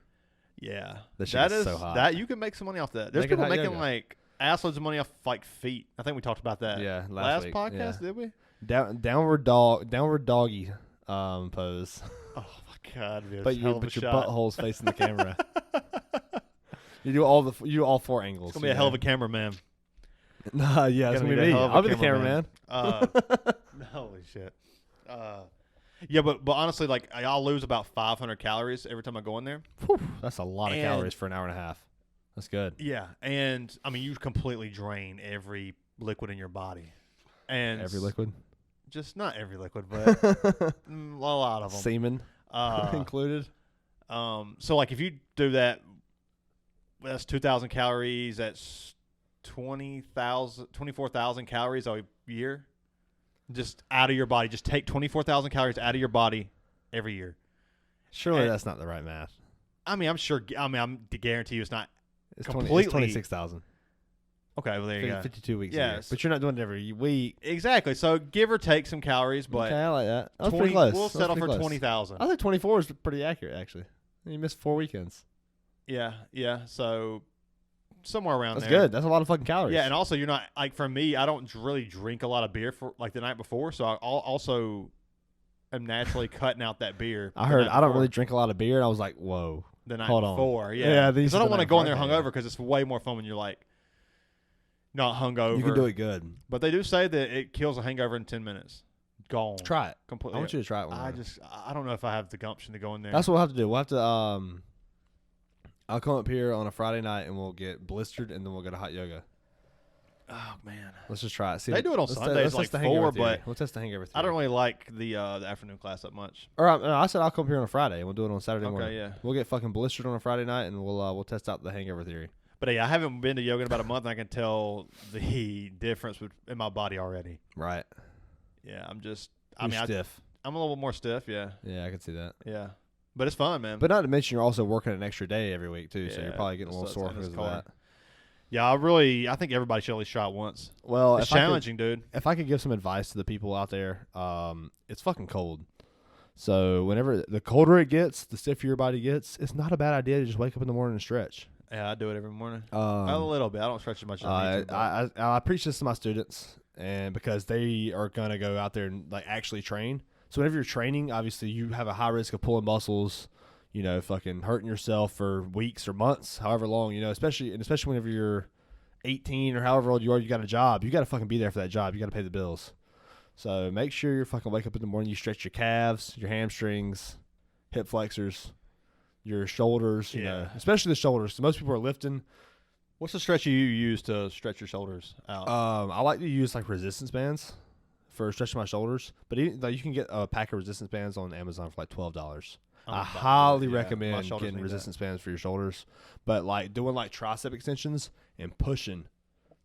Yeah, That shit is so hot. That you can make some money off that. There's Naked people hot making yoga. like assloads of money off like feet. I think we talked about that. Yeah, last week, podcast yeah. did we? Downward doggy pose. Oh my god, dude, But your butthole's facing the camera. You do all four angles. It's gonna be a hell of a cameraman. Nah, yeah, it's gonna be a me. hell of a I'll be the cameraman. Holy shit. Yeah, but honestly, like I'll lose about 500 calories every time I go in there. Whew, that's a lot of And- calories for an hour and a half. That's good. Yeah, and I mean you completely drain every liquid in your body, and Every liquid, just not every liquid, but a lot of them. semen included. So like if you do that, that's 2,000 calories. That's 24,000 calories a year, just out of your body. Just take 24,000 calories out of your body every year. Surely And- that's not the right math. I mean, I'm sure. I mean, I'm to guarantee you it's not. It's completely- 26,000. Okay, well there you go. 52 weeks. Yeah, a year. But you're not doing it every week. Exactly. So give or take some calories, but Okay, I like that. That was 20, pretty close. we'll That was settle pretty for close. 20,000. I think 24 is pretty accurate, actually. You missed 4 weekends. Yeah. So somewhere around That's there. good. That's a lot of fucking calories. Yeah, and also you're not like for me. I don't really drink a lot of beer for like the night before, so I also am naturally cutting out that beer. I the heard night I don't before. really drink a lot of beer, and I was like, whoa. The night Hold on. before, Yeah, yeah. these Because I are don't the want to night go in there before, hungover yeah. because it's way more fun when you're like not hungover. You can do it good. But they do say that it kills a hangover in 10 minutes. Gone. Try it. Completely. I want you to try it one I day. don't know if I have the gumption to go in there. That's what we'll have to do. We'll have to I'll come up here on a Friday night and we'll get blistered and then we'll go to hot yoga. Oh man, Let's just try it. See They do it on let's Sundays, let's like test the hangover 4, theory. but we'll test the hangover theory. I don't really like the afternoon class that much. Or no, I said I'll come up here on a Friday and we'll do it on Saturday morning. Okay, yeah. We'll get fucking blistered on a Friday night and we'll test out the hangover theory. But yeah, I haven't been to yoga in about a month, and I can tell the difference in my body already. Right. Yeah, I'm just. You're stiff. I'm a little more stiff. Yeah, Yeah, I can see that. yeah. But it's fun, man. But not to mention you're also working an extra day every week too, so Yeah, you're probably getting a little that's- sore that's because of car. that. yeah, I think everybody should at least try it once. Well, It's challenging, dude. If I could give some advice to the people out there, it's fucking cold. So whenever the colder it gets, the stiffer your body gets. It's not a bad idea to just wake up in the morning and stretch. Yeah, I do it every morning. A little bit. I don't stretch as much as I need to. But I preach this to my students, and because they are gonna go out there and like actually train. So whenever you're training, obviously you have a high risk of pulling muscles, you know, fucking hurting yourself for weeks or months, however long, you know, especially whenever you're 18 or however old you are, you got a job. You got to fucking be there for that job. You got to pay the bills. So make sure you're fucking wake up in the morning. You stretch your calves, your hamstrings, hip flexors, your shoulders. You know, especially the shoulders. So most people are lifting. what's the stretch you use to stretch your shoulders out? I like to use like resistance bands for stretching my shoulders. But even, like, you can get a pack of resistance bands on Amazon for like $12. I highly recommend getting resistance bands for your shoulders. But like doing like tricep extensions and pushing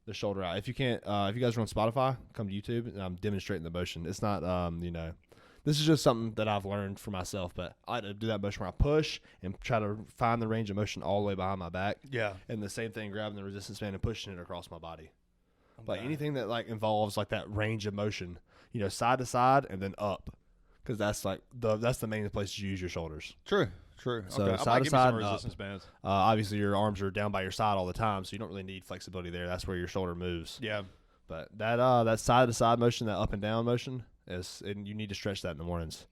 the shoulder out. If you can't, if you guys are on Spotify, come to YouTube and I'm demonstrating the motion. It's not, you know, this is just something that I've learned for myself. But I like to do that motion where I push and try to find the range of motion all the way behind my back. Yeah. And the same thing, grabbing the resistance band and pushing it across my body. But Okay. anything that like involves like that range of motion, side to side and then up, because that's like that's the main place you use your shoulders. True. So Okay. I side might to give me some side and resistance bands. Obviously, your arms are down by your side all the time, so you don't really need flexibility there. That's where your shoulder moves. Yeah. But that side to side motion, that up and down motion, and you need to stretch that in the mornings,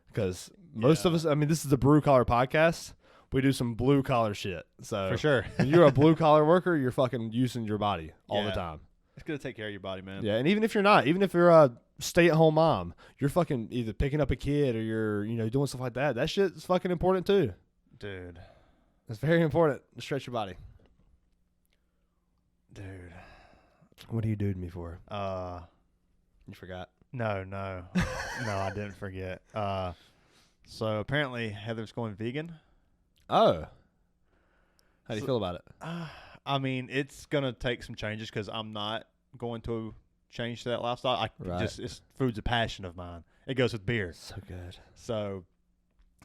because most of us. I mean, this is the Brew Collar podcast. We do some blue collar shit. So For sure. when you're a blue collar worker, you're fucking using your body all the Yeah. time. It's good to take care of your body, man. Yeah, and even if you're not, even if you're a stay-at-home mom, you're fucking either picking up a kid or you're doing stuff like that. That shit's fucking important too. Dude. It's very important to stretch your body. Dude. What are you doing me for? You forgot. No, no, I didn't forget. So apparently Heather's going vegan. Oh. How do you feel about it? I mean, it's gonna take some changes because I'm not going to change to that lifestyle. It's food's a passion of mine. It goes with beer. So good. So,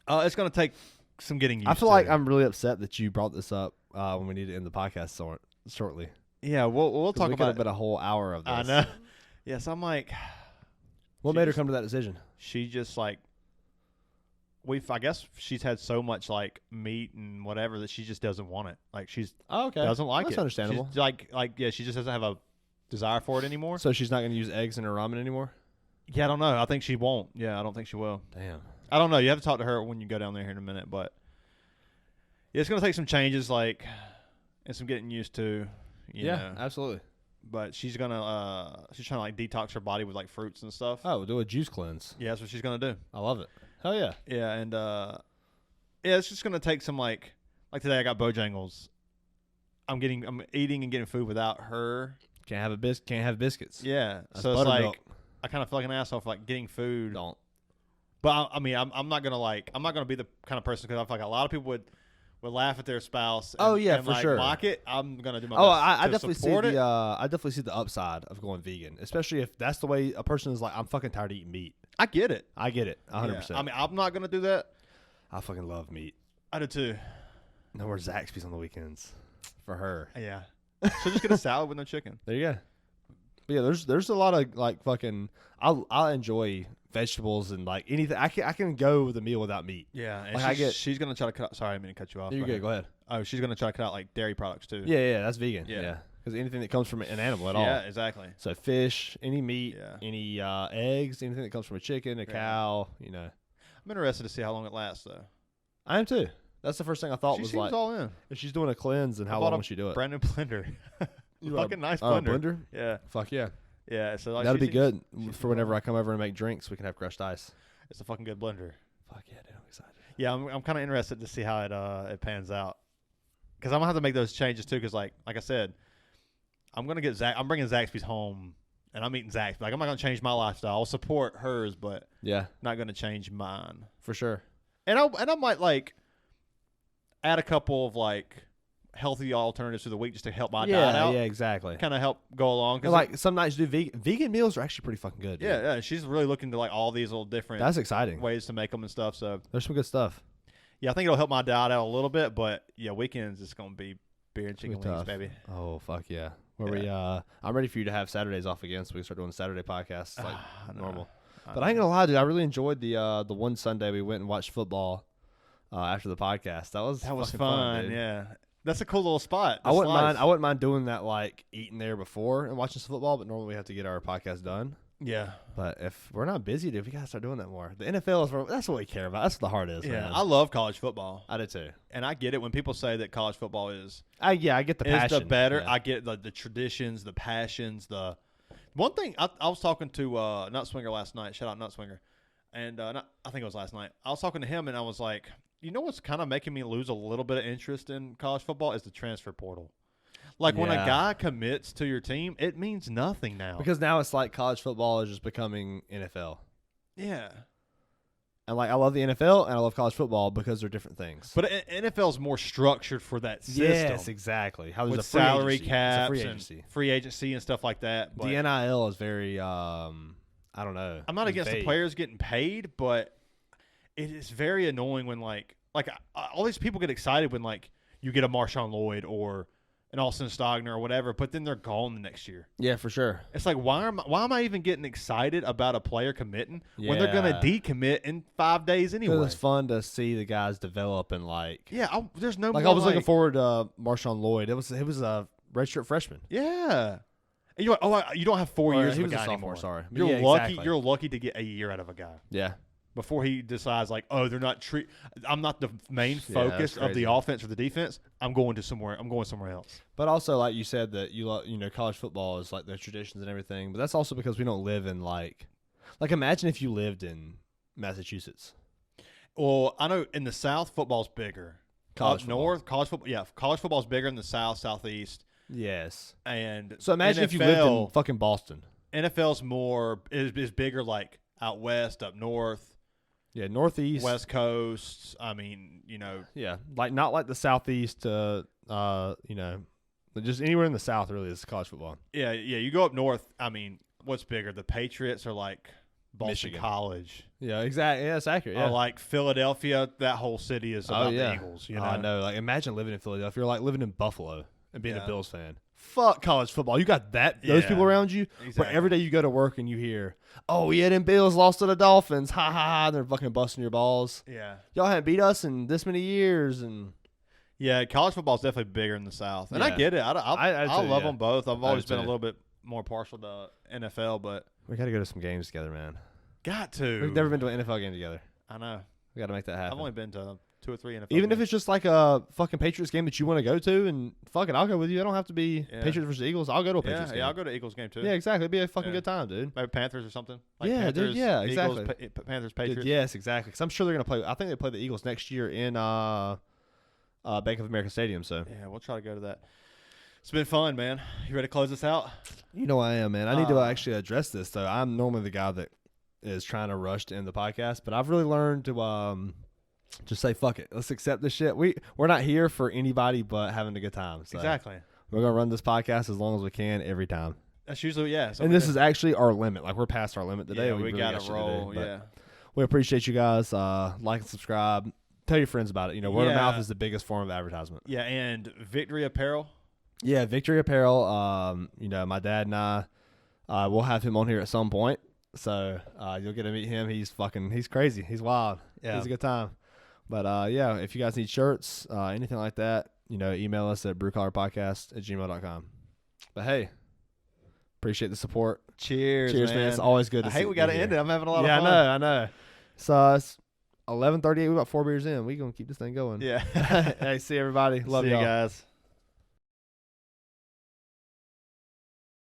it's gonna take some getting used to. I feel like I'm really upset that you brought this up when we need to end the podcast shortly. Yeah, we'll talk We could about have been a whole hour of this. I know. Yes, I'm like. What She made her just- come to that decision? She just like. I guess she's had so much like meat and whatever that she just doesn't want it. Like she's Oh, okay. doesn't like That's it. understandable. She's yeah, she just doesn't have a desire for it anymore. So she's not going to use eggs in her ramen anymore? Yeah, I don't know. I think she won't. Yeah, I don't think she will. Damn. I don't know. You have to talk to her when you go down there here in a minute, but yeah, it's gonna take some changes, like, and some getting used to. You know. Absolutely. But she's trying to like detox her body with like fruits and stuff. Oh, we'll do a juice cleanse. Yeah, that's what she's gonna do. I love it. Hell yeah. Yeah, and yeah, it's just gonna take some like today I got Bojangles. I'm eating and getting food without her. Can't have biscuits. Yeah, That's so it's like buttermilk. I kind of feel like an asshole for like getting food. Don't. But I'm not gonna be the kind of person, because I feel like a lot of people would laugh at their spouse. And, Yeah, and for like sure. mock it. I'm gonna do my Oh, best I to definitely see support it. I definitely see the upside of going vegan, especially if that's the way a person is like, I'm fucking tired of eating meat. I get it. I get it, 100%. Yeah. I mean, I'm not gonna do that. I fucking love meat. I do too. No more Zaxby's on the weekends for her. Yeah. So just get a salad with no chicken. There you go. But yeah, there's a lot of like fucking. I enjoy vegetables and like anything. I can go with a meal without meat. Yeah, and Like, she's gonna try to cut. Sorry, I didn't mean to cut you off. There you go. Go ahead. Oh, she's gonna try to cut out like dairy products too. Yeah, that's vegan. Yeah. Yeah, because anything that comes from an animal at all. Yeah, exactly. So fish, any meat, Yeah. any eggs, anything that comes from a chicken, a cow. I'm interested to see how long it lasts though. I am too. That's the first thing I thought She was seems like, all in. if she's doing a cleanse, and I how bought long a will she do it? Brand new blender. You bought Fucking nice a blender. blender? Yeah, Fuck yeah. yeah. So like, That'll she be seems- good for whenever I come over and make drinks. We can have crushed ice. It's a fucking good blender. Fuck yeah, dude. I'm excited. Yeah, I'm kind of interested to see how it pans out, because I'm gonna have to make those changes too. Because like I said, I'm bringing Zaxby's home, and I'm eating Zaxby's. Like I'm not gonna change my lifestyle. I'll support hers, but Yeah, not gonna change mine. for sure. And I might like add a couple of like healthy alternatives through the week just to help my diet out. Yeah, exactly. Kind of help go along. And like some nights do vegan meals are actually pretty fucking good. Dude. yeah, she's really looking to like all these little different That's exciting. ways to make them and stuff. So There's some good stuff. yeah, I think it'll help my diet out a little bit. But yeah, weekends it's gonna be beer and chicken Be wings, tough. baby. Oh fuck yeah. I'm ready for you to have Saturdays off again, so we can start doing Saturday podcasts like I know. normal. But I ain't gonna lie, dude. I really enjoyed the one Sunday we went and watched football after the podcast. That was fucking fun. dude. Yeah, that's a cool little spot. I wouldn't mind doing that, like eating there before and watching some football. But normally we have to get our podcast done. Yeah, But if we're not busy, dude, we gotta start doing that more. The NFL is that's what we care about. That's what the heart is. yeah. Man. I love college football, I do too. and I get it when people say that college football is I get the passion. the better. Yeah. I get the traditions, the passions, the one thing. I was talking to Nutswinger last night. Shout out Nutswinger, and I think it was last night. I was talking to him, and I was like, you know what's kind of making me lose a little bit of interest in college football is the transfer portal. Like when a Yeah. guy commits to your team, it means nothing now. Because now it's like college football is just becoming NFL. yeah, And like I love the NFL and I love college football because they're different things. but NFL's more structured for that system. Yes, exactly. How there's With a free salary agency. It's a caps free and agency. free agency and stuff like that. But The NIL is very I don't know. I'm not against the vague. players getting paid, but it is very annoying when like all these people get excited when like you get a Marshawn Lloyd or and Austin Stogner or whatever, but then they're gone the next year. Yeah, for sure. It's like, why am I even getting excited about a player committing when they're going to decommit in 5 days anyway? It's fun to see the guys develop and there's no like more, I was looking forward to Marshawn Lloyd. It was a redshirt freshman. Yeah. And you're like, you don't have 4 years he of a was a guy sophomore, anymore. sorry. But You're yeah, lucky. exactly. You're lucky to get a year out of a guy. Yeah. Before he decides, like, oh, they're not I'm not the main Yeah, that's focus of the crazy. offense or the defense. I'm going somewhere else. But also, like you said, that college football is like the traditions and everything. But that's also because we don't live in like imagine if you lived in Massachusetts. Well, I know in the South, football's bigger. College Up north, college football's bigger in the South, Southeast. Yes. And So imagine if you lived in fucking Boston. NFL's is bigger, like out west, up north. Yeah, Northeast, West Coast. I mean, Yeah, like not like the Southeast. Just anywhere in the South really is college football. Yeah. You go up north. I mean, what's bigger? The Patriots are like Boston Michigan. College. Yeah, exactly. Yeah, that's accurate. Yeah. Or like Philadelphia. That whole city is about the Eagles. I know. Like, imagine living in Philadelphia. You're like living in Buffalo and being Yeah. a Bills fan. Fuck college football. You got those people around you. Exactly. Where every day you go to work and you hear, "Oh yeah, them Bills lost to the Dolphins." Ha ha ha! They're fucking busting your balls. Yeah. Y'all haven't beat us in this many years, and Yeah, college football is definitely bigger in the South, and I Yeah. get it. I too, love yeah. them both. I've always do been a too. little bit more partial to NFL, but we got to go to some games together, man. got to. We've never been to an NFL game together. I know. We got to make that happen. I've only been to 2 or 3 NFL. Even if games. it's just like a fucking Patriots game that you want to go to, and fuck it, I'll go with you. I don't have to be Yeah. Patriots versus Eagles. I'll go to a Patriots game. I'll go to Eagles game too. Yeah, exactly. It'd be a fucking Yeah. good time, dude. Maybe Panthers or something. Yeah, Panthers, dude, yeah, Eagles, exactly. Panthers, Dude, Patriots. yes, exactly. Because I'm sure they're gonna play. I think they play the Eagles next year in Bank of America Stadium. So Yeah, we'll try to go to that. It's been fun, man. You ready to close this out? you know I am, man. I need to actually address this though. I'm normally the guy that is trying to rush to end the podcast, but I've really learned to just say fuck it. Let's accept this shit. We're not here for anybody but having a good time. So Exactly. We're gonna run this podcast as long as we can every time. That's usually So And this is actually our limit. Like we're past our limit today. Yeah, we we really got got to shit to do, roll. but Yeah. we appreciate you guys. Like and subscribe. Tell your friends about it. Word of Yeah. mouth is the biggest form of advertisement. Yeah, and Victory Apparel. Yeah, Victory Apparel. My dad and I, we'll have him on here at some point. So you'll get to meet him. He's crazy. He's wild. Yeah. He's a good time. But if you guys need shirts, anything like that, email us at brewcollarpodcast@gmail.com. But hey, appreciate the support. Cheers, Man. It's always good to I see hate we got to you end here. it. I'm having a lot of Yeah, fun. I know. So it's 11:38. We got 4 beers in. We gonna keep this thing going. Yeah. Hey, see everybody. Love See y'all. you guys.